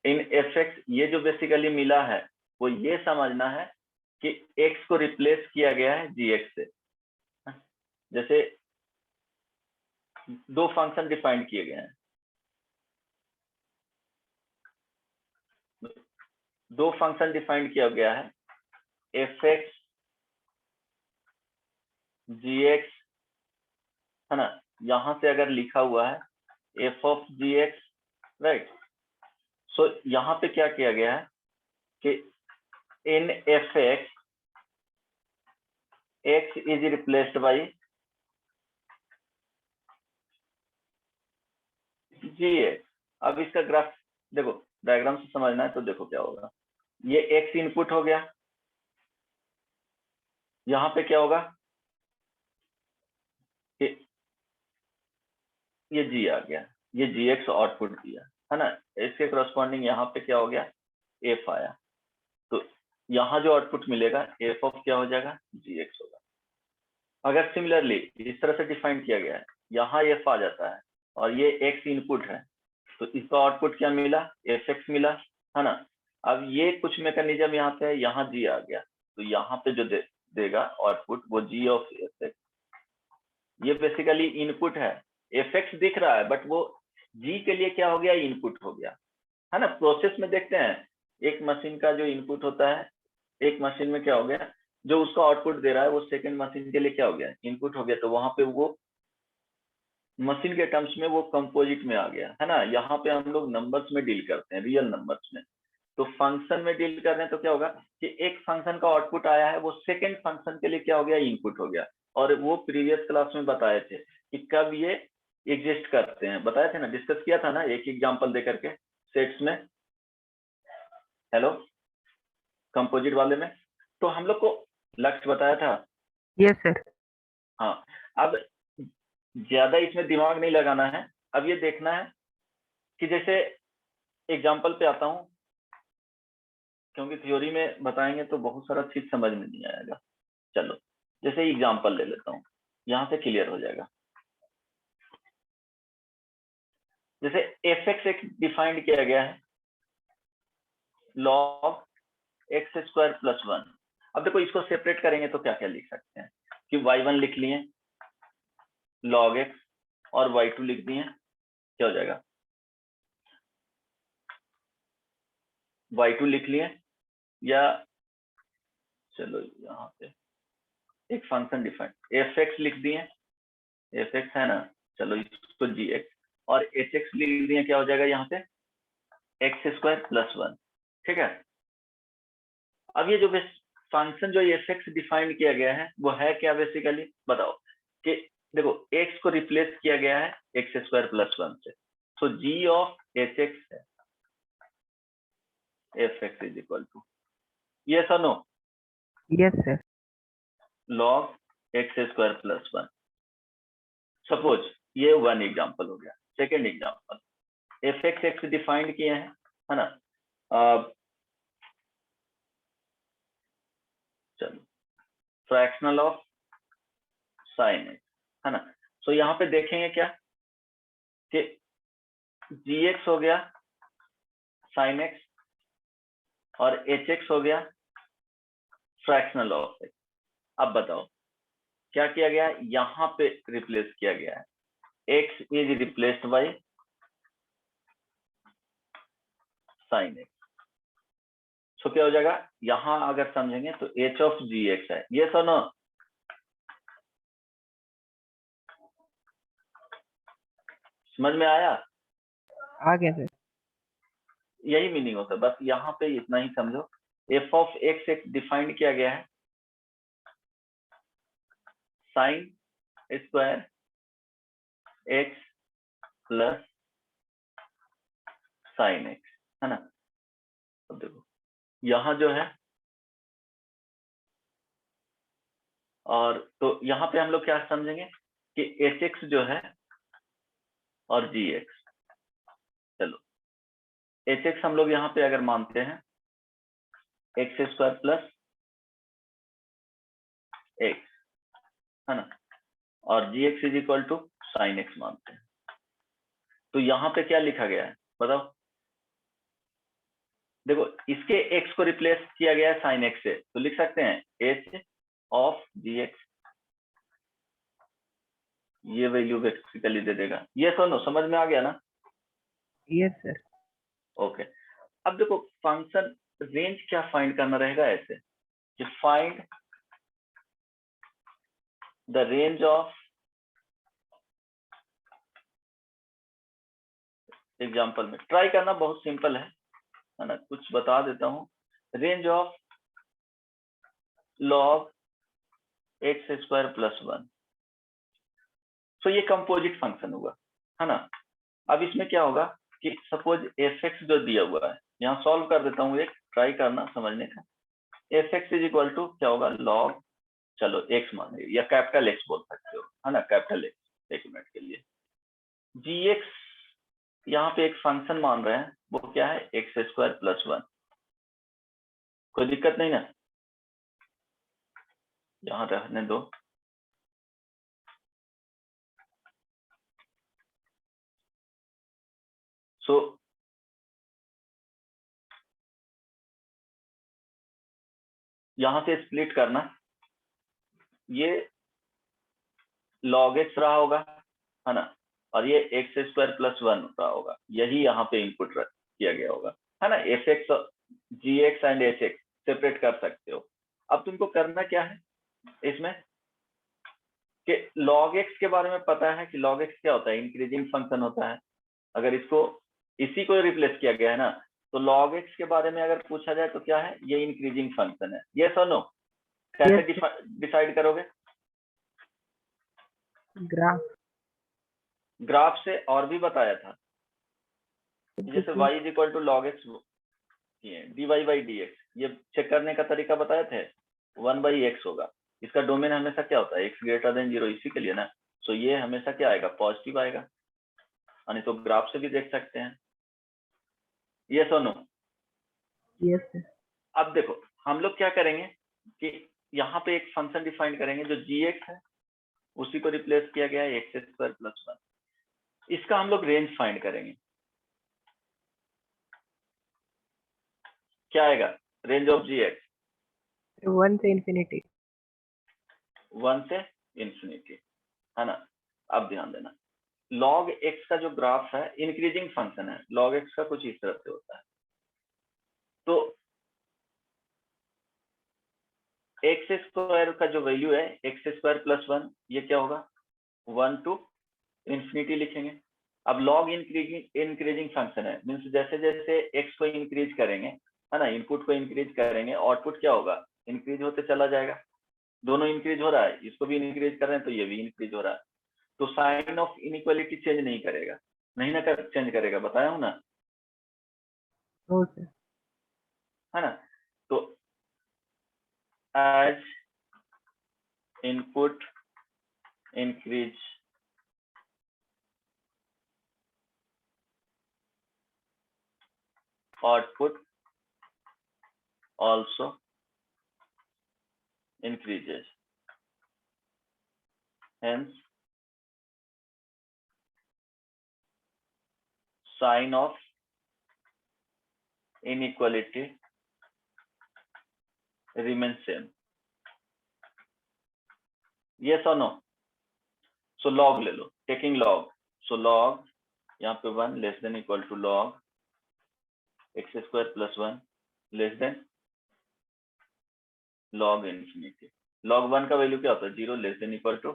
इन एफ एक्स ये जो बेसिकली मिला है वो ये समझना है कि एक्स को रिप्लेस किया गया है जी एक्स से। जैसे दो फंक्शन डिफाइन किए गए हैं, दो फंक्शन डिफाइन किया गया है, एफ एक्स जी एक्स है ना, यहां से अगर लिखा हुआ है f of g x, right. So यहाँ पे क्या किया गया है कि in f x x is replaced by g x. अब इसका ग्राफ देखो, डायग्राम से समझना है तो देखो क्या होगा, ये एक्स इनपुट हो गया, यहाँ पे क्या होगा कि ये जी आ गया, ये जी एक्स आउटपुट दिया है ना, इसके करस्पॉन्डिंग यहाँ पे क्या हो गया, एफ आया, तो यहाँ जो आउटपुट मिलेगा एफ ऑफ क्या हो जाएगा, जी एक्स होगा। अगर सिमिलरली इस तरह से डिफाइन किया गया है, यहाँ एफ आ जाता है और ये एक्स इनपुट है, तो इसका आउटपुट क्या मिला, एफ एक्स मिला है ना। अब ये कुछ मैकेनिज्म यहाँ पे है, यहाँ जी आ गया, तो यहाँ पे जो देगा आउटपुट वो जी ऑफ एफ एक्स, ये बेसिकली इनपुट है, एफ एक्स दिख रहा है बट वो जी के लिए क्या हो गया, इनपुट हो गया है ना। प्रोसेस में देखते हैं एक मशीन का जो इनपुट होता है, एक मशीन में क्या हो गया, जो उसका आउटपुट दे रहा है वो सेकंड मशीन के लिए क्या हो गया, इनपुट हो गया, तो वहां पे वो मशीन के टर्म्स में वो कंपोजिट में आ गया है ना। यहाँ पे हम लोग नंबर्स में डील करते हैं, रियल नंबर्स में, तो फंक्शन में डील कर रहे हैं तो क्या होगा कि एक फंक्शन का आउटपुट आया है, वो सेकंड फंक्शन के लिए क्या हो गया, इनपुट हो गया। और वो प्रीवियस क्लास में बताए थे कि कब ये एग्जिस्ट करते हैं, बताया था ना, डिस्कस किया था ना एक एग्जांपल दे करके सेट्स में, हेलो कंपोजिट वाले में, तो हम लोग को लक्ष्य बताया था। Yes sir. हाँ, अब ज्यादा इसमें दिमाग नहीं लगाना है, अब ये देखना है कि जैसे एग्जांपल पे आता हूं, क्योंकि थ्योरी में बताएंगे तो बहुत सारा चीज समझ में नहीं आएगा। चलो जैसे एग्जांपल ले लेता हूँ, यहाँ से क्लियर हो जाएगा। जैसे fx एक डिफाइंड किया गया है log x स्क्वायर प्लस 1। अब देखो इसको सेपरेट करेंगे तो क्या क्या लिख सकते हैं कि y1 लिख लिए log x और y2 लिख दिए, क्या हो जाएगा, y2 लिख लिए, या चलो यहाँ पे एक फंक्शन डिफाइंड fx लिख दिए, fx है ना, चलो इसको gx और hx लिख दिए, क्या हो जाएगा यहाँ पे x स्क्वायर प्लस 1। ठीक है, अब ये जो फंक्शन जो fx डिफाइन किया गया है वो है क्या बेसिकली, बताओ कि देखो x को रिप्लेस किया गया है x स्क्वायर प्लस 1 से, तो g ऑफ hx है fx is equal to, yes और no, yes sir. log x square plus 1। Suppose ये वन एग्जांपल हो गया। Second example, fx x defined किए हैं, है ना, चलो फ्रैक्शनल ऑफ साइन x, है ना, तो यहाँ पे देखेंगे क्या कि gx हो गया साइन x और hx हो गया फ्रैक्शनल ऑफ x। अब बताओ क्या किया गया, यहाँ पे रिप्लेस किया गया है, x is replaced by sine x, तो क्या हो जाएगा, यहाँ अगर समझेंगे तो h ऑफ gx है, ये सो नो, समझ में आया, आ गया सर। यही मीनिंग होता है, बस यहाँ पे इतना ही समझो, f ऑफ x एक डिफाइंड किया गया है sine square x plus sign x, है ना। अब देखो यहाँ जो है, और तो यहाँ पे हम लोग क्या समझेंगे कि hx जो है और gx, चलो hx हम लोग यहाँ पे अगर मानते हैं x स्क्वायर प्लस x, है ना, और gx is equal to sine x मानते हैं, तो यहाँ पे क्या लिखा गया है बताओ, देखो इसके x को रिप्लेस किया गया है साइन x से, तो लिख सकते हैं h ऑफ gx, ये वैल्यू बेसिकली दे देगा, ये सुनो समझ में आ गया ना। Yes sir. ओके, अब देखो फंक्शन रेंज क्या फाइंड करना रहेगा, ऐसे कि find the range of, example में ट्राई करना बहुत सिंपल है ना, कुछ बता देता हूं, range of log x square plus 1, तो ये कंपोजिट फंक्शन होगा, है ना। अब इसमें क्या होगा कि सपोज एफ एक्स जो दिया हुआ है, यहाँ सॉल्व कर देता हूँ, एक ट्राई करना समझने का, f x is equal to क्या होगा, लॉग, चलो एक्स मान या कैपिटल एक्स बोल सकते हो, है ना, कैपिटल एक्स, एक मिनट के लिए, जी एक्स यहाँ पे एक फंक्शन मान रहे हैं, वो क्या है एक्स स्क्वायर प्लस 1, कोई दिक्कत नहीं ना, यहाँ रहने दो, सो यहाँ से स्प्लिट करना, ये log x रहा होगा, है ना, और ये एक्स स्क्वायर प्लस 1 रहा होगा, यही यहाँ पे इनपुट किया गया होगा, है ना, f x g x and h x separate कर सकते हो। अब तुमको करना क्या है इसमें कि log x के बारे में पता है कि log x क्या होता है, इंक्रीजिंग फंक्शन होता है, अगर इसको इसी को रिप्लेस किया गया है ना, तो log x के बारे में अगर पूछा जाए तो क्या है, ये इंक्रीजिंग फंक्शन है, ये सो नो, कैसे डिसाइड करोगे, ग्राफ, ग्राफ से, और भी बताया था, जैसे y is equal to log x dy by d x, ये चेक करने का तरीका बताए थे, 1 बाई एक्स होगा, इसका डोमेन हमेशा क्या होता है, एक्स ग्रेटर देन 0, इसी के लिए ना, तो ये हमेशा क्या आएगा, पॉजिटिव आएगा, यानी तो ग्राफ से भी देख सकते हैं, ये सो नो। Yes sir. अब देखो हम लोग क्या करेंगे कि यहाँ पे एक फंक्शन डिफाइन करेंगे जो gx है, उसी को रिप्लेस किया गया है x² + 1। इसका हम लोग रेंज फाइंड करेंगे। क्या आएगा रेंज ऑफ gx? 1 से इंफिनिटी। 1 से इंफिनिटी, है ना। अब ध्यान देना, log x का जो ग्राफ है इंक्रीजिंग फंक्शन है, log x का कुछ इस तरह से होता है। तो x² का जो वैल्यू है x² + 1, ये क्या होगा 1 to इंफिनिटी लिखेंगे। अब log इंक्रीजिंग फंक्शन है, मीन्स जैसे जैसे x को इंक्रीज करेंगे, है ना, इनपुट को इंक्रीज करेंगे, आउटपुट क्या होगा इंक्रीज होते चला जाएगा। दोनों इंक्रीज हो रहा है, इसको भी इंक्रीज कर रहे हैं तो ये भी इंक्रीज हो रहा है। तो साइन ऑफ इनइक्वालिटी चेंज नहीं करेगा, नहीं ना चेंज करेगा, बताया हूं ना, ओके। है ना। तो as input increase output also increases, hence sign of inequality remains same. Yes or no? So log ले लो, taking log, so log यहाँ पे 1 less than equal to log x² + 1 less than log infinity। log 1 का वैल्यू क्या होता है 0 less than equal to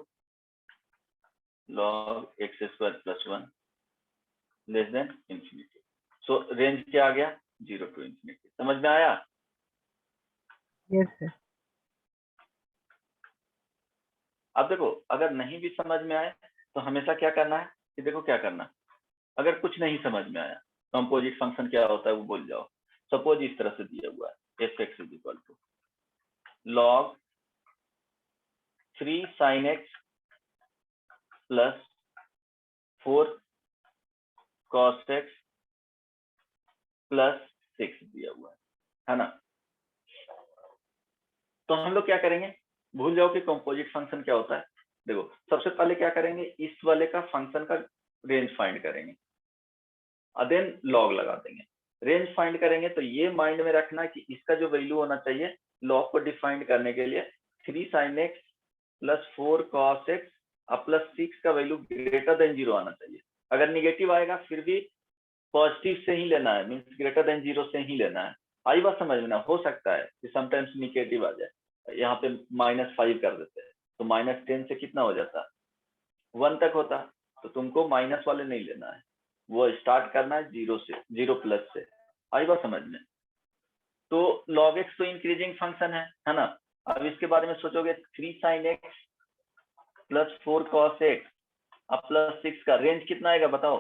log x² + 1 less than infinity। so range क्या आ गया 0 to infinity। समझ में आया? Yes sir. अब देखो अगर नहीं भी समझ में आए तो हमेशा क्या करना है कि देखो क्या करना, अगर कुछ नहीं समझ में आया कंपोजिट फंक्शन क्या होता है वो बोल जाओ। सपोज इस तरह से दिया हुआ है f(x) = log 3 sin x + 4 cos x + 6 दिया हुआ है ना। तो हम लोग क्या करेंगे, भूल जाओ कि कंपोजिट फंक्शन क्या होता है। देखो सबसे पहले क्या करेंगे, इस वाले का फंक्शन का रेंज फाइंड करेंगे, देन लॉग लगा देंगे। रेंज फाइंड करेंगे तो ये माइंड में रखना कि इसका जो वैल्यू होना चाहिए लॉग को डिफाइन करने के लिए 3 sin x + 4 cos x + 6 का वैल्यू ग्रेटर देन 0 आना चाहिए। अगर निगेटिव आएगा फिर भी पॉजिटिव से ही लेना है, मीन्स ग्रेटर देन 0 से ही लेना है। आई बात समझ में ना, हो सकता है कि समटाइम्स निगेटिव आ जाए, यहाँ पे -5 कर देते हैं तो -10 से कितना हो जाता 1 तक होता, तो तुमको माइनस वाले नहीं लेना है, वो स्टार्ट करना है 0 से, 0+ से। आई बात समझ में। तो log x तो इंक्रीजिंग फंक्शन है ना। अब इसके बारे में सोचोगे 3 sin x + 4 cos x + 6 का रेंज कितना आएगा बताओ।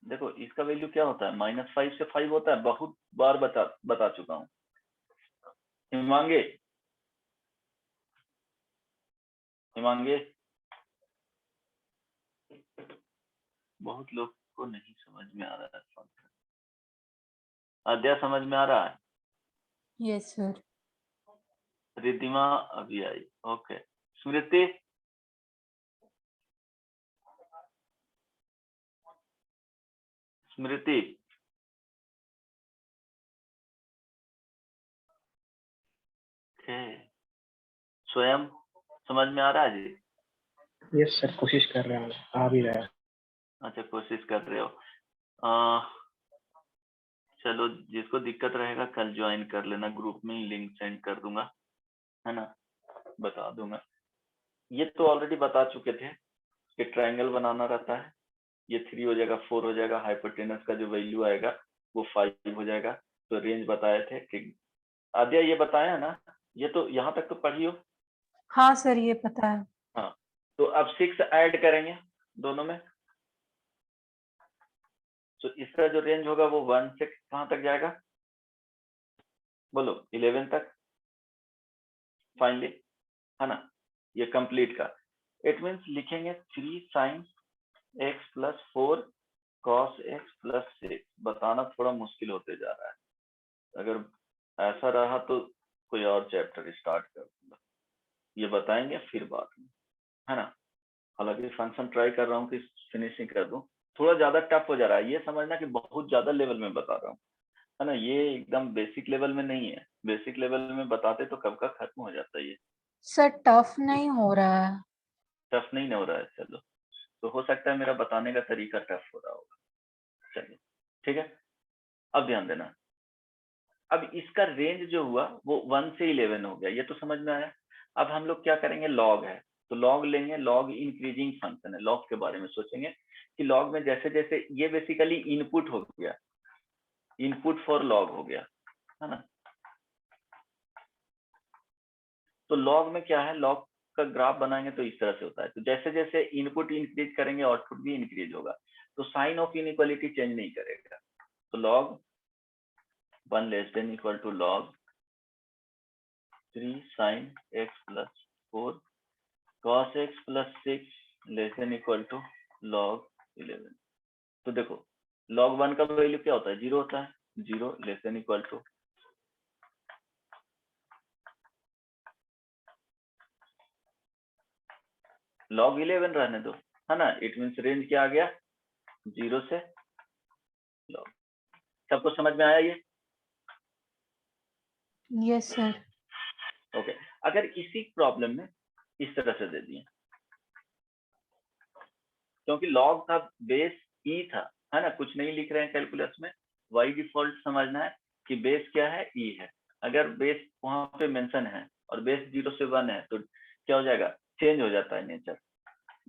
देखो इसका वैल्यू क्या होता है -5 से 5 होता है, बहुत बार बता चुका हूँ। हिमांगे बहुत लोग को नहीं समझ में आ रहा है। अध्याय समझ में आ रहा है? Yes sir. रिद्धिमा अभी आई, ओके। स्मृति स्वयं समझ में आ रहा है जी? यस सर, कोशिश कर रहे हैं, आ भी रहा है। अच्छा कोशिश कर रहे हो। चलो जिसको दिक्कत रहेगा कल ज्वाइन कर लेना, ग्रुप में ही लिंक सेंड कर दूंगा, है ना, बता दूंगा। ये तो ऑलरेडी बता चुके थे कि ट्रायंगल बनाना रहता है, ये 3 हो जाएगा 4 हो जाएगा, हाइपोटेनस का जो वैल्यू आएगा वो 5 हो जाएगा। तो रेंज बताए थे कि आद्या ये बताया ना, ये तो यहाँ तक तो पढ़ी हो। हाँ सर ये पता है। हाँ तो अब 6 ऐड करेंगे दोनों में, तो इसका जो रेंज होगा वो 1 से कहाँ तक जाएगा बोलो 11 तक फाइनली, है ना। ये कंप्लीट का इट मीन्स लिखेंगे 3 sin x + 4 cos x + 6। बताना थोड़ा मुश्किल होते जा रहा है, अगर ऐसा रहा तो कोई और चैप्टर स्टार्ट कर दूंगा, ये बताएंगे फिर बात में, है ना। हालांकि फंक्शन ट्राई कर रहा हूँ कि फिनिशिंग कर दूं, थोड़ा ज्यादा टफ हो जा रहा है, ये समझना कि बहुत ज्यादा लेवल में बता रहा हूँ, है ना। ये एकदम बेसिक लेवल में नहीं है, बेसिक लेवल में बताते तो कब का खत्म हो जाता है। ये सर टफ नहीं हो रहा है। टफ नहीं हो रहा है, चलो, तो हो सकता है मेरा बताने का तरीका टफ हो रहा होगा। चलिए ठीक है, अब ध्यान देना। अब इसका रेंज जो हुआ वो 1 से 11 हो गया, ये तो समझ में आया। अब हम लोग क्या करेंगे, लॉग है तो लॉग लेंगे, लॉग इंक्रीजिंग फंक्शन है, लॉग के बारे में सोचेंगे कि लॉग में जैसे जैसे, ये बेसिकली इनपुट हो गया, इनपुट फॉर लॉग हो गया, है ना। तो लॉग में क्या है, लॉग का ग्राफ बनाएंगे तो इस तरह से होता है, तो जैसे जैसे इनपुट इंक्रीज करेंगे आउटपुट भी इंक्रीज होगा, तो साइन ऑफ इनइक्वालिटी चेंज नहीं करेगा। तो log 1 less than equal to log 3 sin x plus 4 cos x plus 6 less than equal to log 11। तो देखो log 1 का वैल्यू क्या होता है, 0 होता है, 0 less than equal to log 11 रहने दो, है ना। इट मीन्स रेंज क्या आ गया, 0 से log। सबको समझ में आया ये? Yes sir. ओके, अगर इसी प्रॉब्लम में इस तरह से दे दिए, क्योंकि लॉग का बेस ई था, है ना, कुछ नहीं लिख रहे हैं कैलकुलस में, वाई डिफॉल्ट समझना है कि बेस क्या है, ई है। अगर बेस वहां पे मेंशन है और बेस 0 से 1 है तो क्या हो जाएगा, चेंज हो जाता है नेचर।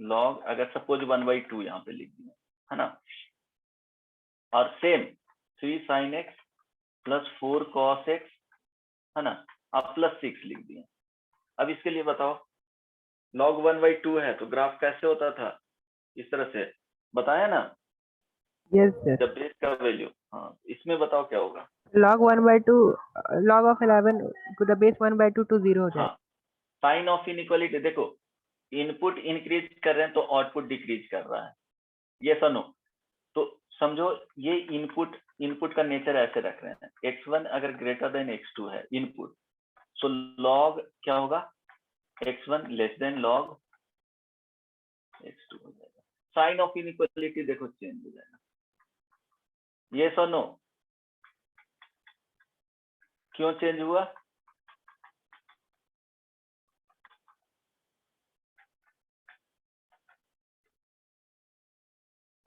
लॉग अगर सपोज 1/2 यहाँ पे लिख दिया, है ना, और same 3 sin x plus 4 cos x, है ना, आप प्लस 6 लिख दिए। अब इसके लिए बताओ, log 1/2 है तो ग्राफ कैसे होता था, इस तरह से बताया ना, यस सर। जब बेस का वैल्यू, हाँ इसमें बताओ क्या होगा, log 1/2 log of 11 to the base 1/2 to 0 हो हाँ जाए। Sign of inequality. देखो इनपुट इंक्रीज कर रहे हैं तो आउटपुट डिक्रीज कर रहा है, ये नो। तो समझो ये इनपुट, इनपुट का नेचर ऐसे रख रहे हैं, x1 अगर ग्रेटर देन x2 है इनपुट, सो लॉग क्या होगा, x1 less than log x2 हो जाएगा। साइन ऑफ इनइक्वालिटी देखो चेंज हो जाएगा, ये नो। क्यों चेंज हुआ,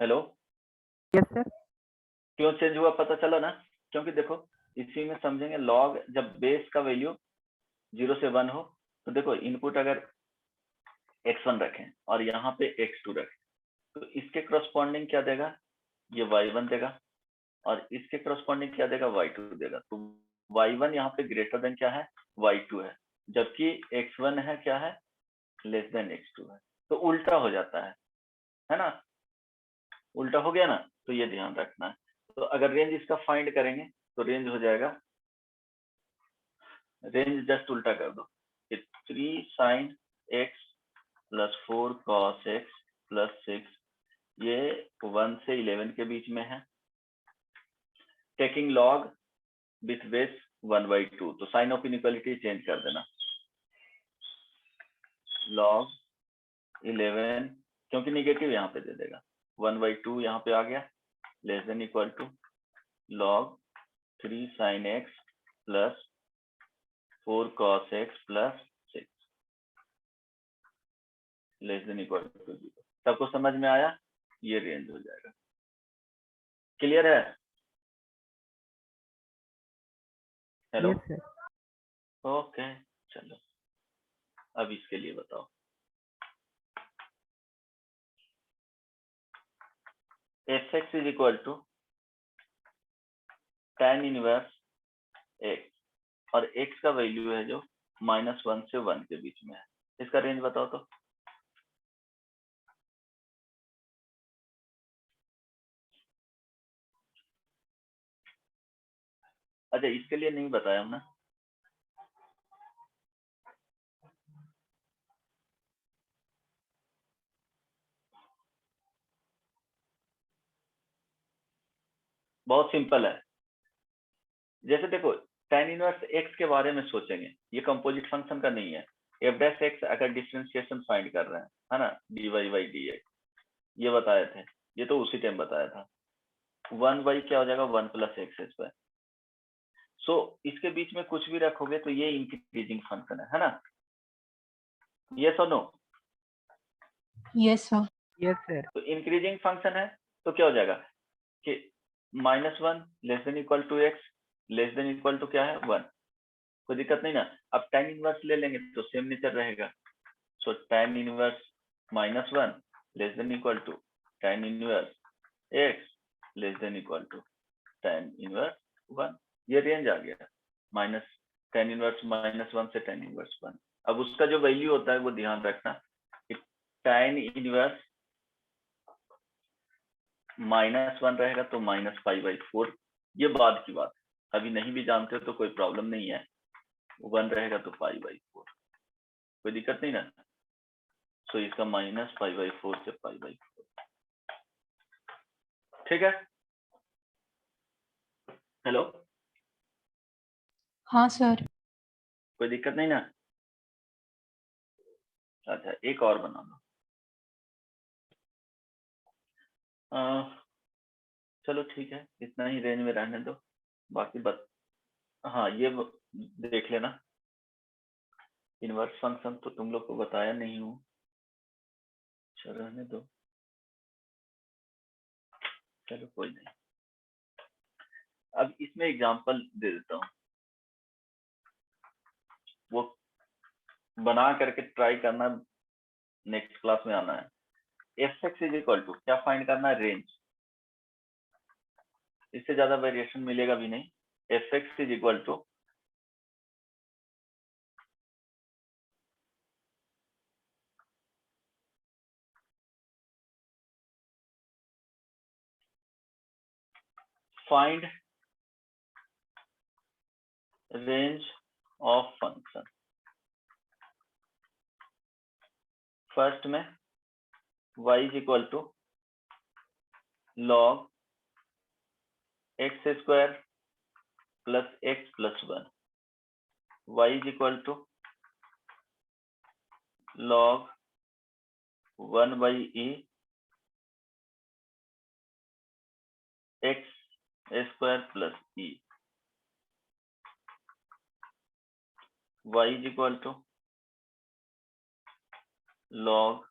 हेलो, यस सर। क्यों चेंज हुआ पता चला ना, क्योंकि देखो इसी में समझेंगे, लॉग जब बेस का वैल्यू 0 से 1 हो, तो देखो इनपुट अगर x1 रखें और यहाँ पे x2 रखें, तो इसके करस्पॉन्डिंग क्या देगा, ये y1 देगा, और इसके करस्पॉन्डिंग क्या देगा, y2 देगा। तो y1 यहाँ पे ग्रेटर देन क्या है, y2 है, जबकि x1 है क्या है, लेस देन x2 है। तो उल्टा हो जाता है ना, उल्टा हो गया ना, तो ये ध्यान रखना है। तो अगर रेंज इसका फाइंड करेंगे तो रेंज हो जाएगा, रेंज जस्ट उल्टा कर दो, 3 sin x plus 4 cos x plus 6, ये 1 से 11 के बीच में है, टेकिंग लॉग विथ बेस 1/2। तो साइन ऑफ इनइक्वालिटी चेंज कर देना, लॉग 11, क्योंकि निगेटिव यहाँ पे दे देगा, 1/2 यहाँ पे आ गया, less than equal to log 3 sin x plus 4 cos x plus 6 less than equal to 0। सबको समझ में आया, ये रेंज हो जाएगा। क्लियर है, हेलो, यस सर। ओके चलो, अब इसके लिए बताओ, fx is equal to tan inverse x, और x का वैल्यू है जो -1 से 1 के बीच में है, इसका रेंज बताओ तो। अच्छा इसके लिए नहीं बताया हमने, बहुत सिंपल है। जैसे देखो tan इनवर्स x के बारे में सोचेंगे, ये कंपोजिट फंक्शन का नहीं है। f डैश x अगर डिफरेंशिएशन फाइंड कर रहे हैं, है ना, dy by dx, ये बताए थे, ये तो उसी टाइम बताया था। 1y क्या हो जाएगा, 1 प्लस एक्स स्क्वायर। सो इसके बीच में कुछ भी रखोगे तो ये इंक्रीजिंग फंक्शन है ना? यस और no? Yes sir. Yes sir. तो इंक्रीजिंग फंक्शन है तो क्या हो जाएगा कि -1 less than equal to x less than equal to क्या है 1, कोई दिक्कत नहीं ना। अब tan इनवर्स ले लेंगे तो सेम नेचर रहेगा। So tan inverse -1 less than equal to tan inverse x less than equal to tan inverse 1। ये रेंज आ गया माइनस tan इनवर्स -1 से tan इनवर्स 1। अब उसका जो वैल्यू होता है वो ध्यान रखना कि tan इनवर्स -1 रहेगा तो -π/4, ये बाद की बात, अभी नहीं भी जानते हो तो कोई प्रॉब्लम नहीं है। 1 रहेगा तो π/4, कोई दिक्कत नहीं ना। सो इसका -π/4 से π/4, ठीक है। हेलो, हाँ सर। कोई दिक्कत नहीं ना। अच्छा, एक और बना लो। चलो ठीक है, इतना ही रेंज में रहने दो, बाकी हाँ ये देख लेना। इनवर्स फंक्शन तो तुम लोग को बताया नहीं हूँ, चलो रहने दो, चलो कोई नहीं। अब इसमें एग्जांपल दे देता हूँ, वो बना करके ट्राई करना, नेक्स्ट क्लास में आना है। fx इज इक्वल टू क्या फाइंड करना है, रेंज, इससे ज्यादा वेरिएशन मिलेगा भी नहीं। fx is equal to find range of function. First में y is equal to log x square plus x plus 1, y is equal to log 1/e x square plus e, y is equal to log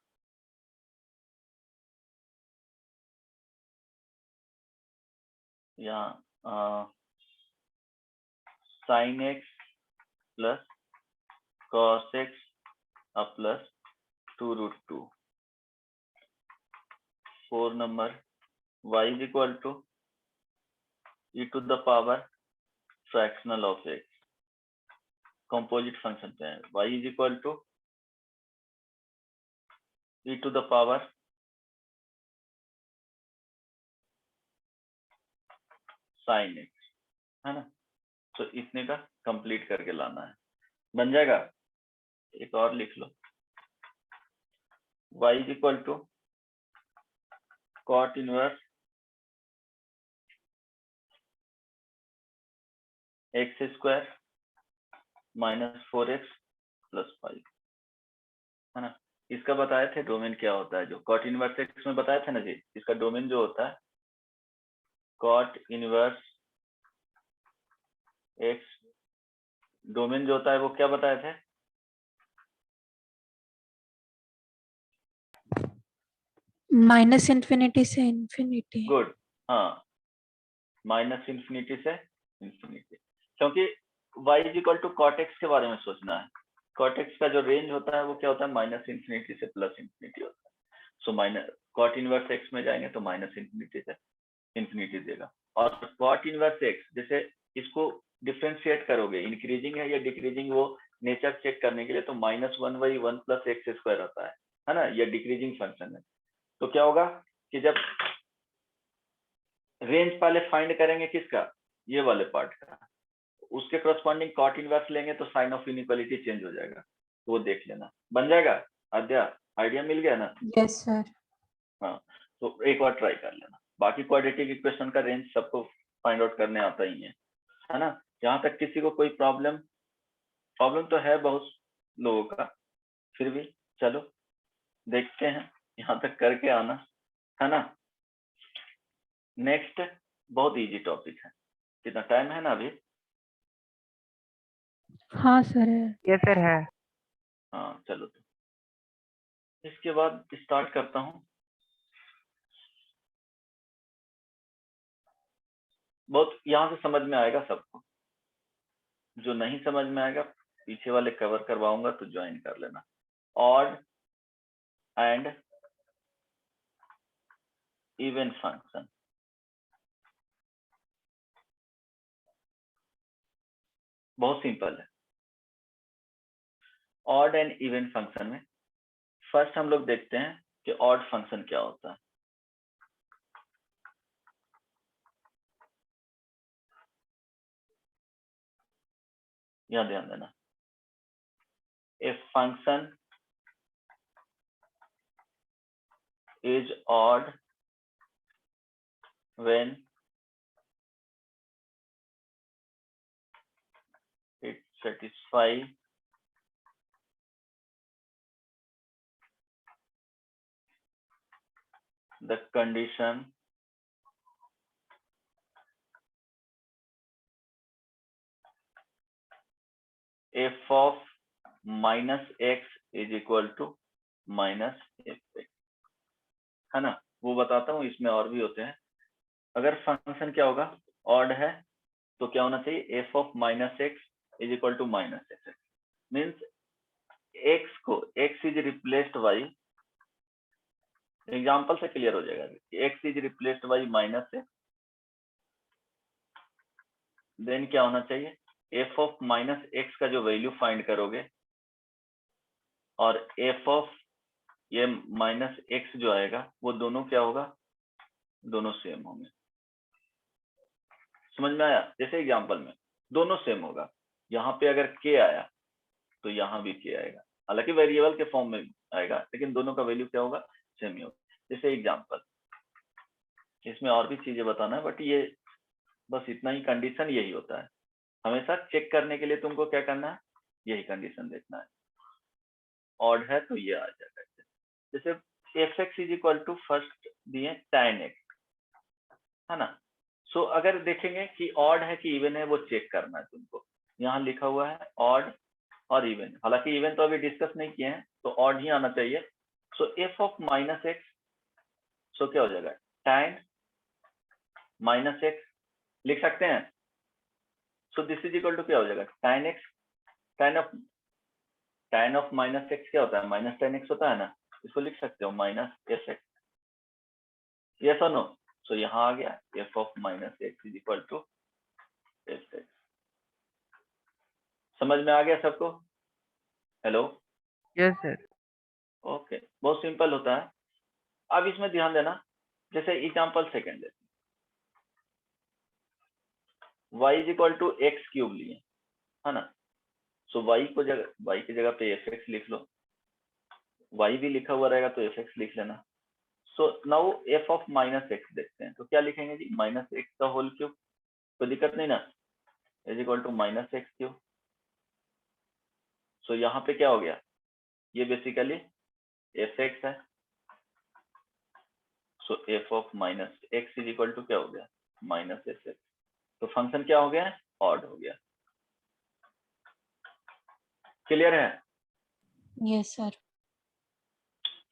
यहाँ sin x plus cos x plus 2√2। 4 number y is equal to e to the power fractional of x, composite function पे है। y is equal to e to the power sin x, है ना। तो इतने का कंप्लीट करके लाना है, बन जाएगा। एक और लिख लो, y is equal to cot inverse x square minus 4x plus 5, है ना। इसका बताए थे डोमेन क्या होता है, जो cot इनवर्स x में बताया था ना जी, इसका डोमेन जो होता है cot इनवर्स x, डोमेन जो होता है वो क्या बताए थे, -∞ से इन्फिनिटी। गुड, हाँ, -∞ से इन्फिनिटी, क्योंकि y is equal to cot x के बारे में सोचना है। cot x का जो रेंज होता है वो क्या होता है, -∞ से +∞ होता है। सो cot इनवर्स x में जाएंगे तो -∞ से इन्फिनिटी देगा। और cot इनवर्स x, जैसे इसको डिफरेंशिएट करोगे, इंक्रीजिंग है या डिक्रीजिंग, वो नेचर चेक करने के लिए तो -1/1 प्लस एक्स स्क्वायर होता है ना, ये डिक्रीजिंग फंक्शन है। तो क्या होगा कि जब रेंज पहले फाइंड करेंगे किसका, ये वाले पार्ट का, उसके करस्पॉन्डिंग कॉट इनवर्स लेंगे तो साइन ऑफ इनइक्वालिटी चेंज हो जाएगा, तो वो देख लेना, बन जाएगा। आइडिया मिल गया ना। Yes sir. हाँ, तो एक बार ट्राई कर लेना। बाकी क्वाड्रेटिक इक्वेशन का रेंज सबको फाइंड आउट करने आता ही है ना। यहाँ तक किसी को कोई प्रॉब्लम तो है बहुत लोगों का, फिर भी चलो देखते हैं, यहाँ तक करके आना है ना। नेक्स्ट बहुत इजी टॉपिक है, कितना टाइम है ना अभी? हाँ सर है। यस सर है। हाँ चलो, तो इसके बाद स्टार्ट करता हूँ। बहुत यहाँ से समझ में आएगा सबको, जो नहीं समझ में आएगा पीछे वाले कवर करवाऊंगा तो ज्वाइन कर लेना। ऑड एंड इवन फंक्शन, बहुत सिंपल है। ऑड एंड इवन फंक्शन में फर्स्ट हम लोग देखते हैं कि ऑड फंक्शन क्या होता है। यहां ध्यान देना, a function is odd when it satisfies the condition f of minus x is equal to minus fx, है ना। वो बताता हूँ, इसमें और भी होते हैं। अगर फंक्शन क्या होगा, ऑड है, तो क्या होना चाहिए, f of minus x is equal to minus fx, means x को x is replaced by, example से क्लियर हो जाएगा, x is replaced by minus x, then क्या होना चाहिए, f of minus x का जो वैल्यू फाइंड करोगे और f of ये माइनस x जो आएगा वो दोनों क्या होगा, दोनों सेम होंगे। समझ में आया? जैसे एग्जांपल में दोनों सेम होगा, यहाँ पे अगर k आया तो यहाँ भी k आएगा, हालांकि वेरिएबल के फॉर्म में आएगा लेकिन दोनों का वैल्यू क्या होगा, सेम ही होगा। जैसे एग्जांपल, इसमें और भी चीजें बताना है बट ये बस इतना ही, कंडीशन यही होता है हमेशा चेक करने के लिए। तुमको क्या करना है, यही कंडीशन देखना है, ऑड है तो ये आ जाएगा। जैसे fx is equal to first दिए tan x, है ना। सो अगर देखेंगे कि ऑड है कि इवन है वो चेक करना है तुमको। यहाँ लिखा हुआ है ऑड और इवन, हालांकि इवन तो अभी डिस्कस नहीं किए हैं तो ऑड ही आना चाहिए। So f of minus x, so क्या हो जाएगा, tan माइनस एक्स लिख सकते हैं। So this is equal to क्या हो जाएगा, tan x, tan of minus x क्या होता है, माइनस tan x होता है ना, इसको लिख सकते हो माइनस एफ एक्स, यस और नो। सो यहाँ आ गया f of minus x is equal to f x. समझ में आ गया सबको? Hello, yes sir. ओके, बहुत सिंपल होता है। अब इसमें ध्यान देना, जैसे एग्जांपल सेकंड लेते हैं, y is equal to x cube लिए, है ना। सो y की जगह पे एफ एक्स लिख लो, y भी लिखा हुआ रहेगा तो एफ एक्स लिख लेना। So now f of minus x देखते हैं, तो क्या लिखेंगे जी, माइनस एक्स का होल क्यूब, कोई दिक्कत नहीं ना, is equal to minus x cube. So यहाँ पे क्या हो गया, ये बेसिकली एफ एक्स है। So f of minus x is equal to क्या हो गया, माइनस एफ एक्स। तो फंक्शन क्या हो गया, ऑड हो गया। क्लियर है? Yes sir.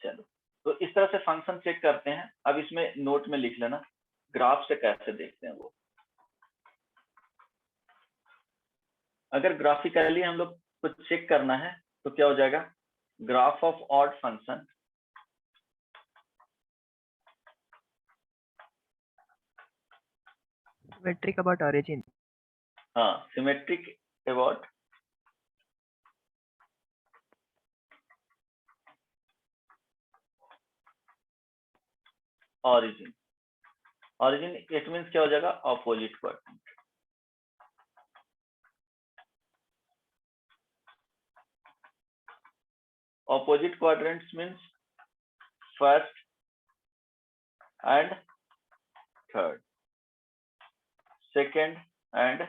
चलो, तो इस तरह से फंक्शन चेक करते हैं। अब इसमें नोट में लिख लेना, ग्राफ से कैसे देखते हैं वो। अगर ग्राफिकली हम लोग को चेक करना है तो क्या हो जाएगा, graph of odd function symmetric about origin. हाँ, symmetric about origin. Origin it means क्या हो जाएगा, opposite quadrant. Opposite quadrants means first and third, second and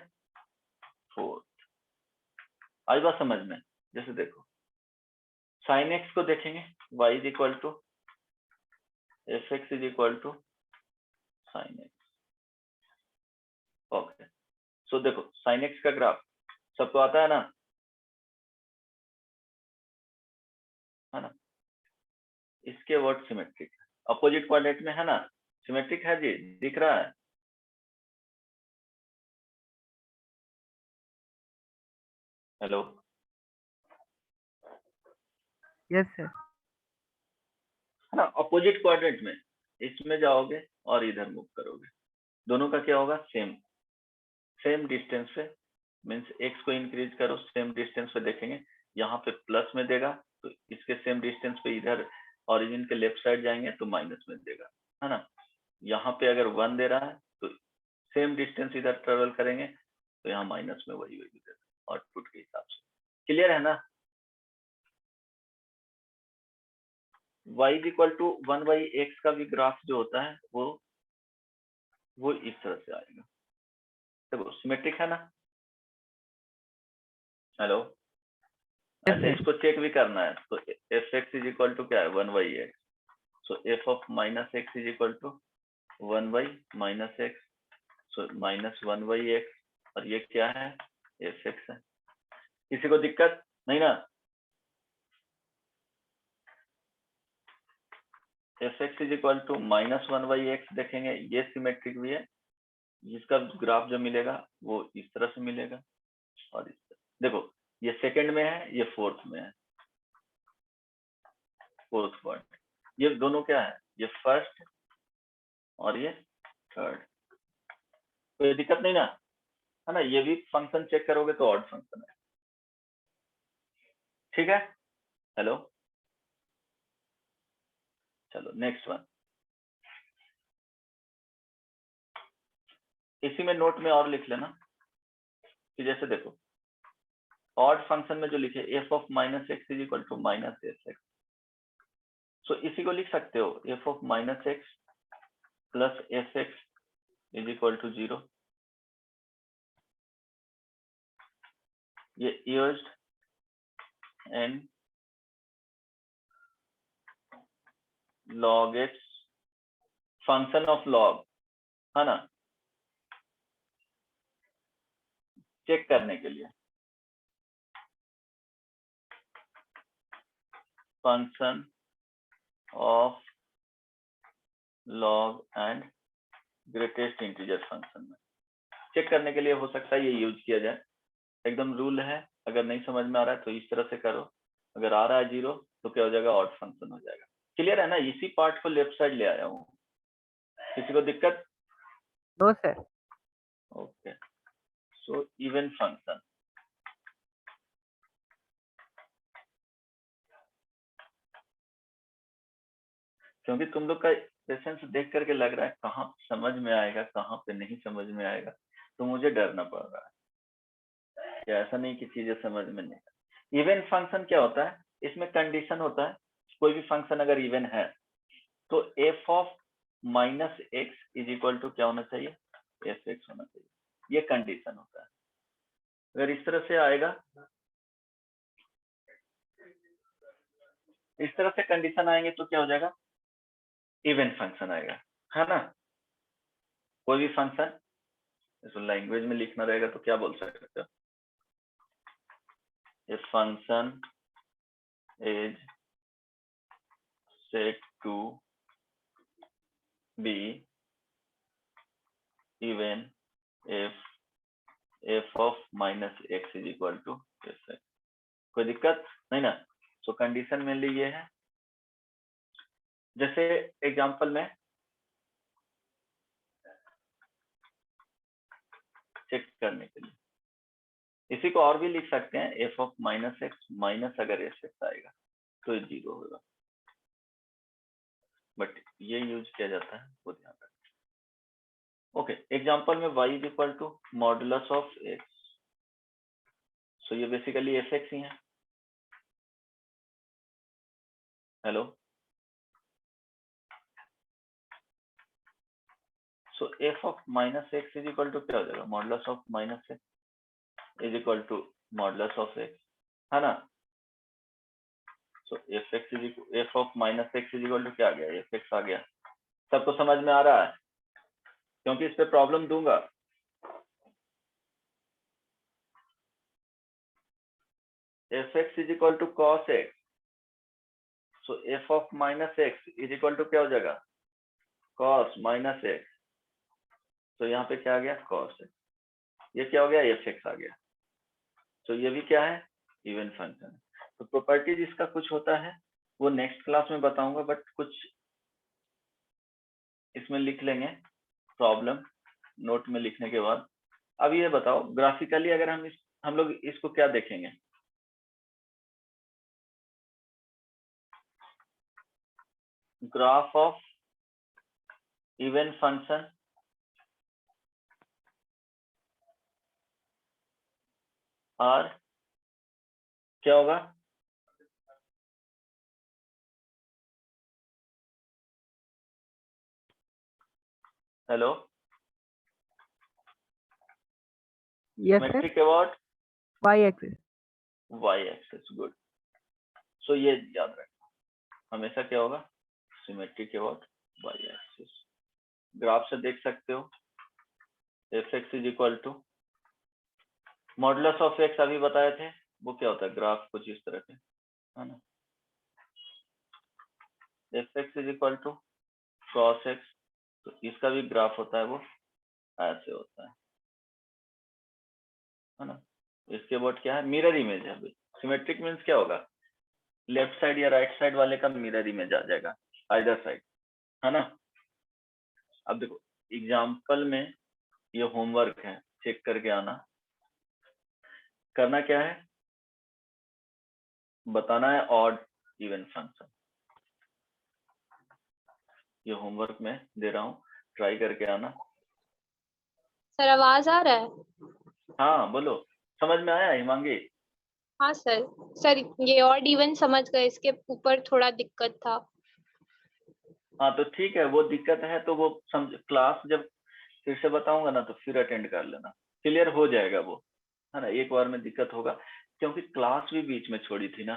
fourth. आई बात समझ में? जैसे देखो साइन एक्स को देखेंगे, y is equal to f x is equal to sine x. Okay, so देखो साइन एक्स का ग्राफ सबको आता है ना, है ना? इसके वर्ड सिमेट्रिक है, अपोजिट क्वाड्रेंट में है ना, सिमेट्रिक है जी, दिख रहा है? Hello, yes sir. है ना? अपोजिट क्वाड्रेंट में इसमें जाओगे और इधर मूव करोगे, दोनों का क्या होगा? सेम डिस्टेंस पे, मीन्स एक्स को इंक्रीज करो, सेम डिस्टेंस पे देखेंगे, यहाँ पे प्लस में देगा तो इसके सेम डिस्टेंस पे इधर ओरिजिन के लेफ्ट साइड जाएंगे तो माइनस में देगा, है ना? यहाँ पे अगर 1 दे रहा है तो सेम डिस्टेंस इधर ट्रेवल करेंगे तो यहाँ माइनस में वही वैल्यू देगा आउटपुट के हिसाब से। क्लियर है ना? y इक्वल टू 1/x का भी ग्राफ जो होता है वो इस तरह से आएगा। देखो सिमेट्रिक है ना? हेलो, Yes, अच्छा sir. इसको चेक भी करना है तो f x is equal to क्या है? 1/x। So f of minus x is equal to 1/-x, so -1/x, और ये क्या है? एफ एक्स है। किसी को दिक्कत नहीं ना? F x is equal to -1/x देखेंगे, ये सिमेट्रिक भी है, जिसका ग्राफ जो मिलेगा वो इस तरह से मिलेगा और इस तरह। देखो ये सेकंड में है, ये फोर्थ में है, फोर्थ पॉइंट। ये दोनों क्या है? ये फर्स्ट और ये थर्ड। कोई दिक्कत नहीं ना, है ना? ये भी फंक्शन चेक करोगे तो ऑड फंक्शन है, ठीक है? हेलो, चलो नेक्स्ट वन। इसी में नोट में और लिख लेना कि जैसे देखो ऑड फंक्शन में जो लिखे f of minus x is equal to minus f x, so इसी को लिख सकते हो f of minus x plus f x is equal to 0। ये used and log x function of log, है ना, चेक करने के लिए function of log and greatest integer function में चेक करने के लिए हो सकता है ये यूज किया जाए। एकदम रूल है, अगर नहीं समझ में आ रहा है तो इस तरह से करो, अगर आ रहा है 0 तो क्या हो जाएगा? ऑड फंक्शन हो जाएगा। क्लियर है ना? इसी पार्ट को लेफ्ट साइड ले आया हूँ, किसी को दिक्कत? No sir. Okay, so even function, क्योंकि तुम लोग का पेशेंस देख करके लग रहा है कहाँ समझ में आएगा कहाँ पे नहीं समझ में आएगा, तो मुझे डरना पड़ रहा है कि ऐसा नहीं कि चीजें समझ में नहीं। इवन फंक्शन क्या होता है? इसमें कंडीशन होता है, कोई भी फंक्शन अगर इवन है तो f of minus x is equal to क्या होना चाहिए? एफ एक्स होना चाहिए, ये कंडीशन होता है। अगर इस तरह से आएगा, इस तरह से कंडीशन आएंगे तो क्या हो जाएगा? इवन फंक्शन आएगा, है ना? कोई भी फंक्शन इसको लैंग्वेज में लिखना रहेगा तो क्या बोल सकते हो? A function is set to be even if f of minus x is equal to f। कोई दिक्कत नहीं ना? सो कंडीशन मेनली ये है, जैसे एग्जांपल में चेक करने के लिए इसी को और भी लिख सकते हैं, F of minus x minus अगर एफ एक्स आएगा तो 0 होगा, बट ये यूज किया जाता है, वो ध्यान रखना। ओके, एग्जांपल में y is equal to modulus of x, so ये बेसिकली एफ एक्स ही है। Hello, so f of minus x is equal to क्या हो जाएगा? Modulus of minus x, is equal to modulus of x, है ना। So f of minus x is equal to क्या आ गया, एफ एक्स आ गया। सबको समझ में आ रहा है, क्योंकि इस पे प्रॉब्लम दूंगा। F x is equal to cos x, so f of minus x is equal to क्या हो जाएगा, कॉस माइनस एक्स। तो यहाँ पे क्या आ गया, कॉस एक्स। ये क्या हो गया, एफ एक्स आ गया। तो ये भी क्या है, इवन फंक्शन। तो प्रॉपर्टीज इसका कुछ होता है वो नेक्स्ट क्लास में बताऊंगा, बट कुछ इसमें लिख लेंगे प्रॉब्लम नोट में लिखने के बाद। अब ये बताओ ग्राफिकली अगर हम लोग इसको क्या देखेंगे, ग्राफ ऑफ इवन फंक्शन और क्या होगा, hello, yes sir, symmetric about y axis. Y axis, good. So ये याद रखना हमेशा क्या होगा, symmetric about y axis. Graph से देख सकते हो f x is equal to modulus of x, अभी बताए थे वो क्या होता है, ग्राफ कुछ इस तरह के, है ना। F x is equal to cos x, तो इसका भी ग्राफ होता है वो ऐसे होता है ना। इसके बाद क्या है, मिरर इमेज है। सिमेट्रिक मीन्स क्या होगा, लेफ्ट साइड या राइट साइड वाले का मिरर इमेज आ जाएगा, आइदर साइड, है ना। अब देखो एग्जाम्पल में ये होमवर्क है, चेक करके आना। करना क्या है, बताना है ऑड इवन फंक्शन। ये होमवर्क में दे रहा हूँ, ट्राई करके आना। सर आवाज आ रहा है? हाँ बोलो, समझ में आया हिमांगी? हाँ सर। सर ये ऑड इवन समझ गए, इसके ऊपर थोड़ा दिक्कत था। हाँ तो ठीक है, वो दिक्कत है तो वो समझ, क्लास जब फिर से बताऊंगा ना तो फिर अटेंड कर लेना, क्लियर हो जाएगा वो, है ना। एक बार में दिक्कत होगा क्योंकि क्लास भी बीच में छोड़ी थी ना,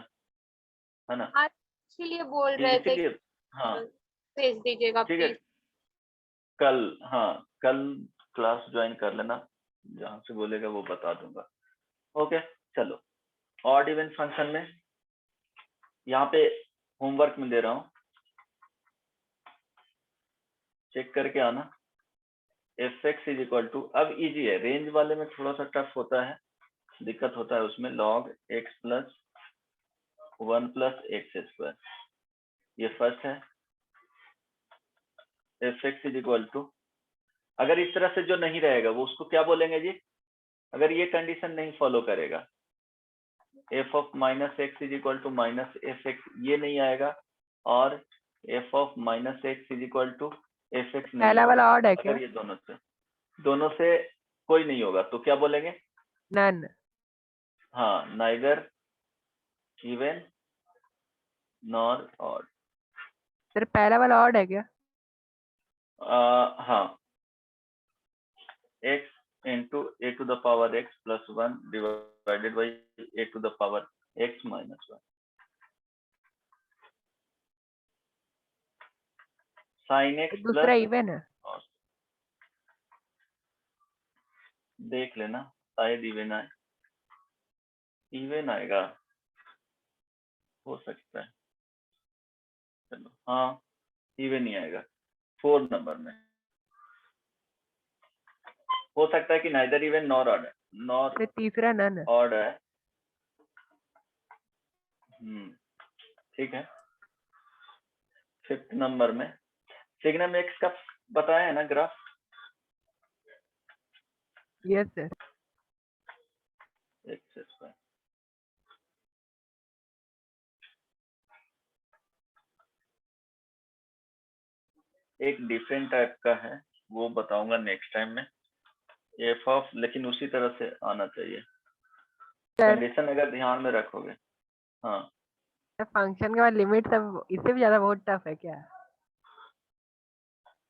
है ना, आज इसीलिए बोल रहे थे इसीलिए। हाँ भेज दीजिएगा ठीक है, प्लीज। कल, हाँ कल क्लास ज्वाइन कर लेना, जहाँ से बोलेगा वो बता दूंगा। ओके चलो, ऑड इवन फंक्शन में यहाँ पे होमवर्क में दे रहा हूँ, चेक करके आना। F x is equal to, अब इजी है, रेंज वाले में थोड़ा सा टफ होता है, दिक्कत होता है उसमें, log x plus 1 plus x square, ये फर्स्ट है। F x is equal to, अगर इस तरह से जो नहीं रहेगा वो उसको क्या बोलेंगे जी, अगर ये कंडीशन नहीं फॉलो करेगा, f of minus x is equal to minus f x, ये नहीं आएगा, और f of minus x is equal to f x नहीं पहला वाला होगा। ऑड है क्या? अगर ये दोनों से कोई नहीं होगा तो क्या बोलेंगे, नन। हाँ, neither even nor odd. Sir पहला वाला ऑड है क्या? हाँ, x into a to the power x plus 1 divided by a to the power x minus 1, sin x दूसरा plus, इवन है। देख लेना शायद इवन आए, इवन आएगा, हो सकता है, चलो हाँ इवन ही आएगा 4 नंबर में। हो सकता है कि neither even nor odd, nor फिर तीसरा नन है। ऑड है। ठीक है। 5th नंबर में सिग्नम एक्स का बताया है ना graph, yes sir. X square, एक डिफरेंट टाइप का है वो बताऊंगा नेक्स्ट टाइम में, एफ ऑफ, लेकिन उसी तरह से आना चाहिए, सर कंडीशन अगर ध्यान में रखोगे। हाँ फंक्शन के बाद लिमिट सब इससे भी ज्यादा बहुत टफ है क्या?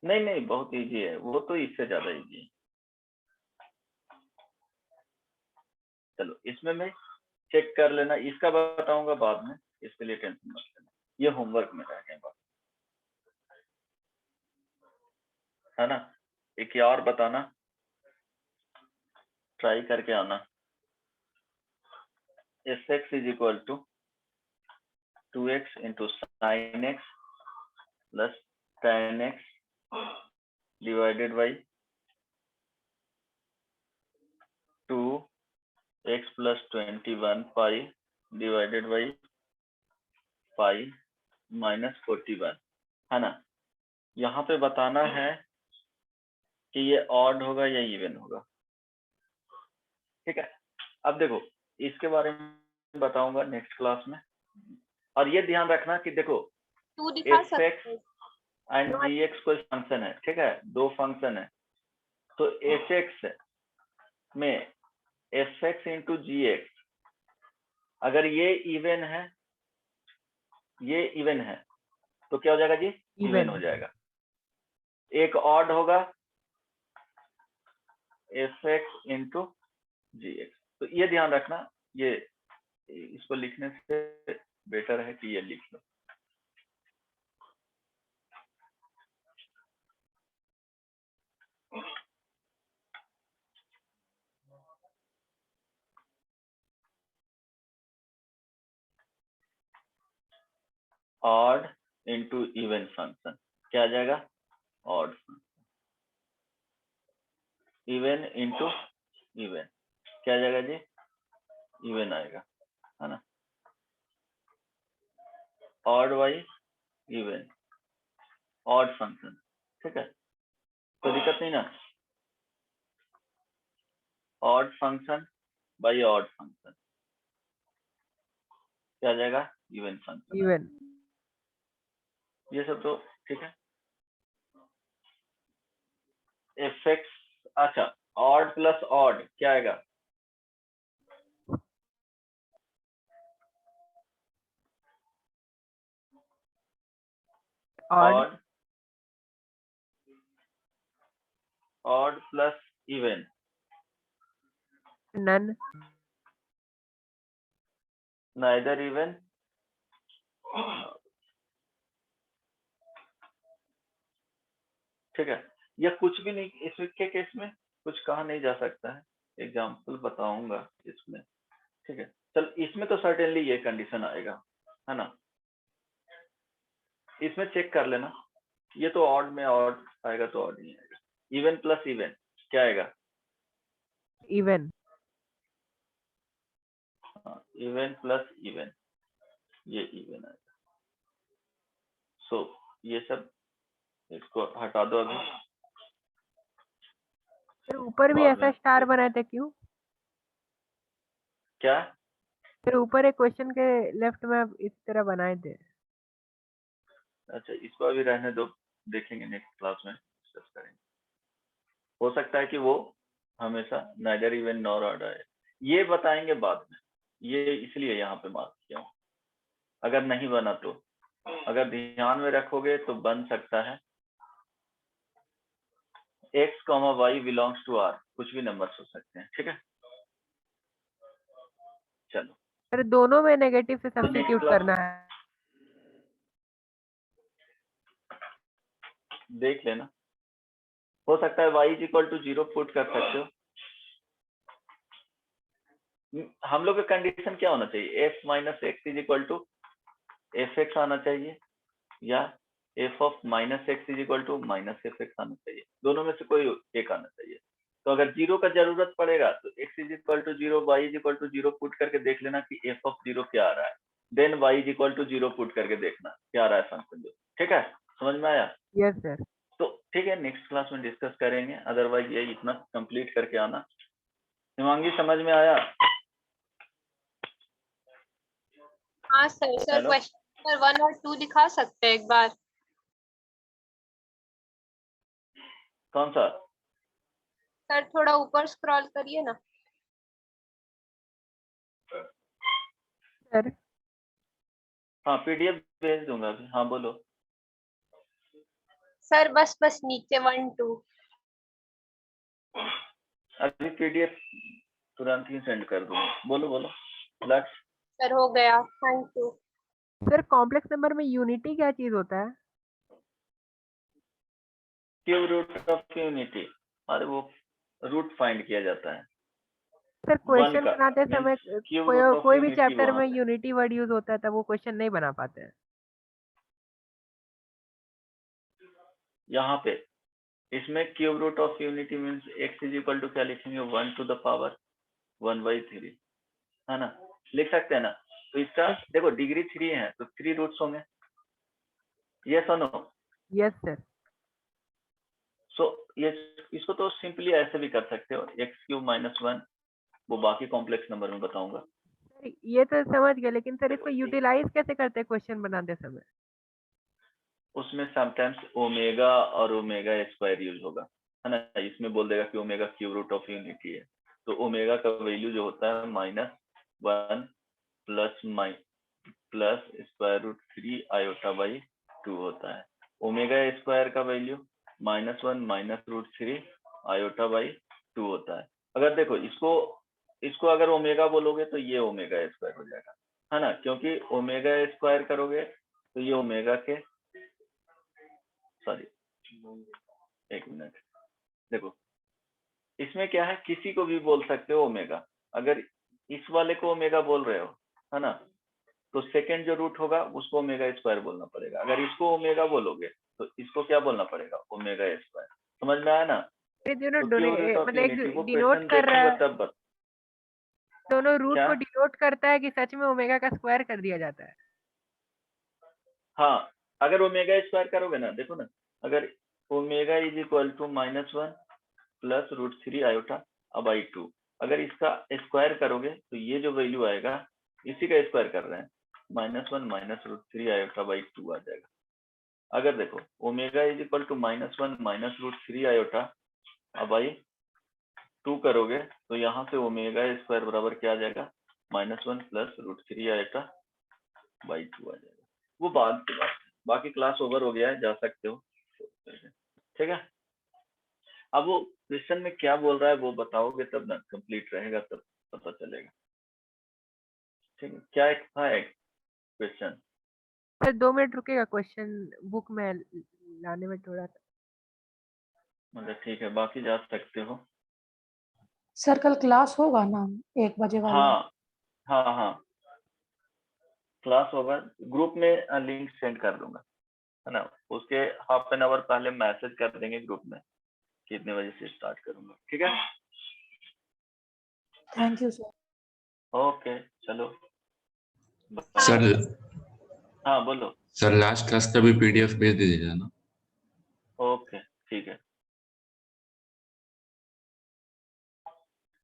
नहीं नहीं, बहुत इजी है वो तो, इससे ज्यादा इजी है। चलो इसमें मैं चेक कर लेना, इसका बताऊंगा बाद में, इसके लिए टेंशन मत लेना, ये होमवर्क में रह गए बात, है ना। एक और बताना, ट्राई करके आना। Sx is equal to 2x into sine x plus tan x divided by 2x plus 21 pi divided by pi minus 41, है ना। यहाँ पे बताना है कि ये ऑड होगा या इवन होगा, ठीक है। अब देखो इसके बारे में बताऊंगा नेक्स्ट क्लास में, और ये ध्यान रखना कि देखो 2 दिखा fx सकते हैं। एंड gx कोई फंक्शन है, ठीक है, दो फंक्शन है, तो hx में fx इंटू gx, अगर ये इवन है, ये इवन है, तो क्या हो जाएगा जी, इवन हो जाएगा। एक ऑड होगा fx इंटू gx, तो ये ध्यान रखना, ये इसको लिखने से बेटर है कि ये लिख लो। ऑड इंटू इवन फंक्शन क्या आ जाएगा, odd function. Even into even क्या आ जाएगा जी, इवन आएगा, है ना। Odd by E one, odd function, ठीक है, कोई दिक्कत नहीं ना। Odd function by odd function क्या आ जाएगा, इवन फंक्शन। इवन। ये सब तो ठीक है। fx, अच्छा, ऑड प्लस ऑड क्या आएगा, odd. Odd, odd plus even, none. Neither even ठीक है। या कुछ भी नहीं, इसके केस में कुछ कहा नहीं जा सकता है, एग्जाम्पल बताऊंगा इसमें, ठीक है। चल इसमें तो सर्टेनली ये कंडीशन आएगा, है ना। इसमें चेक कर लेना, ये तो ऑड में ऑड आएगा तो ऑड नहीं आएगा। इवन प्लस इवन क्या आएगा, इवन। इवन प्लस इवन ये इवन आएगा। सो ये सब इसको हटा दो अभी, फिर ऊपर भी बाद ऐसा में स्टार बनाए थे क्यों? क्या, फिर ऊपर एक क्वेश्चन के लेफ्ट में आप इस तरह बनाए थे। अच्छा इसको अभी रहने दो, देखेंगे नेक्स्ट क्लास में डिस्कस करेंगे। हो सकता है कि वो हमेशा नाइदर इवन नॉर ऑड आए, ये बताएंगे बाद में, ये इसलिए यहाँ पे मार्क किया हूँ। अगर नहीं बना तो, अगर ध्यान में रखोगे तो बन सकता है x, y belongs to r, कुछ भी नंबर्स हो सकते हैं, ठीक है। चलो फिर दोनों में नेगेटिव से next सब्स्टिट्यूट class- करना है। देख लेना, हो सकता है y is equal to 0 put कर सकते हो। हम लोग का कंडीशन क्या होना चाहिए, f minus x is equal to f x आना चाहिए, या f of minus x is equal to minus f x आना चाहिए, दोनों में से कोई एक आना चाहिए। तो अगर 0 का जरूरत पड़ेगा तो x is equal to 0, y is equal to 0 put करके देख लेना कि f ऑफ 0 क्या आ रहा है, then y is equal to 0 put करके देखना क्या आ रहा है फंक्शन जो, ठीक है, समझ में आया। Yes sir. तो ठीक है, नेक्स्ट क्लास में डिस्कस करेंगे, अदरवाइज ये इतना कंप्लीट करके आना। हिमांगी समझ में आया, हाँ sir. Sir hello? Question number 1 और 2 दिखा सकते हैं एक बार? कौन सा, सर थोड़ा ऊपर स्क्रॉल करिए ना। सर हाँ पीडीएफ भेज दूंगा अभी, हाँ बोलो। सर बस नीचे 1 2। अभी पीडीएफ तुरंत ही सेंड कर दूंगा। बोलो बोलो लक्ष्य। सर हो गया, thank you. Sir complex number में यूनिटी क्या चीज होता है? क्यूब रूट ऑफ यूनिटी, अरे वो रूट फाइंड किया जाता है सर वन क्वेश्चन का, बनाते मीन्स समय क्यूब कोई रूट ऑफ कोई भी यूनिटी चैप्टर वहां में पे यूनिटी वर्ड यूज होता है तब वो क्वेश्चन नहीं बना पाते हैं। यहाँ पे इसमें cube root of unity means x is equal to क्या लिखेंगे 1 to the power 1/3, है ना, लिख सकते हैं ना। तो इसका देखो डिग्री 3 है तो 3 रूट्स होंगे, यस और नो। Yes sir. सो ये इसको तो सिंपली ऐसे भी कर सकते हो, x³ - 1, वो बाकी कॉम्प्लेक्स नंबर में बताऊंगा। सर ये तो समझ गए, लेकिन सर इसको यूटिलाइज कैसे करते हैं क्वेश्चन बनाते समय? उसमें समटाइम्स ओमेगा और ओमेगा स्क्वायर यूज होगा, है ना। इसमें बोल देगा कि omega cube root of unity है, तो ओमेगा का वैल्यू जो होता है -1 प्लस √3 आयोटा/2 होता है। ओमेगा स्क्वायर का वैल्यू -1 √3 आयोटा/2 होता है। अगर देखो इसको अगर ओमेगा बोलोगे तो ये ओमेगा स्क्वायर हो जाएगा, है ना, क्योंकि ओमेगा स्क्वायर करोगे तो ये ओमेगा के सॉरी एक मिनट, देखो इसमें क्या है, किसी को भी बोल सकते हो ओमेगा। अगर इस वाले को ओमेगा बोल रहे हो, है ना, तो सेकंड जो रूट होगा उसको ओमेगा स्क्वायर बोलना पड़ेगा। अगर इसको ओमेगा बोलोगे तो इसको क्या बोलना पड़ेगा, ओमेगा स्क्वायर। समझ में आया ना। ये दोनों तो क्यूब रूट ऑफ मतलब एक यूनिटी वो डिनोट क्वेश्चन कर रहा देखूंगा है, तब बता। दोनों रूट क्या? को डिनोट करता है कि सच में ओमेगा का स्क्वायर कर दिया जाता है? हाँ, अगर ओमेगा स्क्वायर करोगे ना, देखो ना, अगर omega is equal to -1 plus √3 आयोटा/2, अगर इसका स्क्वायर करोगे तो ये जो वैल्यू आएगा इसी का स्क्वायर कर रहे हैं, -1 √3 आयोटा/2 आ जाएगा। अगर देखो ओमेगा इज इक्वल टू -1 √3 आयोटा/2 करोगे तो यहाँ से ओमेगा स्क्वायर बराबर क्या आ जाएगा, -1 प्लस √3 आयोटा/2 आ जाएगा। वो बाद की बात है, बाकी क्लास ओवर हो गया है, जा सकते हो, ठीक है। अब वो क्वेश्चन में क्या बोल रहा है वो बताओगे तब ना, कंप्लीट रहेगा तब पता चलेगा, ठीक है। क्या एक था एक क्वेश्चन? सर 2 मिनट रुकेगा, क्वेश्चन बुक में लाने में थोड़ा मतलब ठीक है, बाकी जा सकते हो। सर कल क्लास होगा ना 1 बजे वाला? हाँ हाँ हाँ, क्लास होगा, ग्रुप में लिंक सेंड कर दूंगा, है ना। उसके हाफ एन आवर पहले मैसेज कर देंगे ग्रुप में कितने बजे से स्टार्ट करूंगा, ठीक है। Thank you sir. ओके चलो सर हाँ बोलो। सर लास्ट क्लास का भी PDF भेज दीजिएगा ना। ओके ठीक है।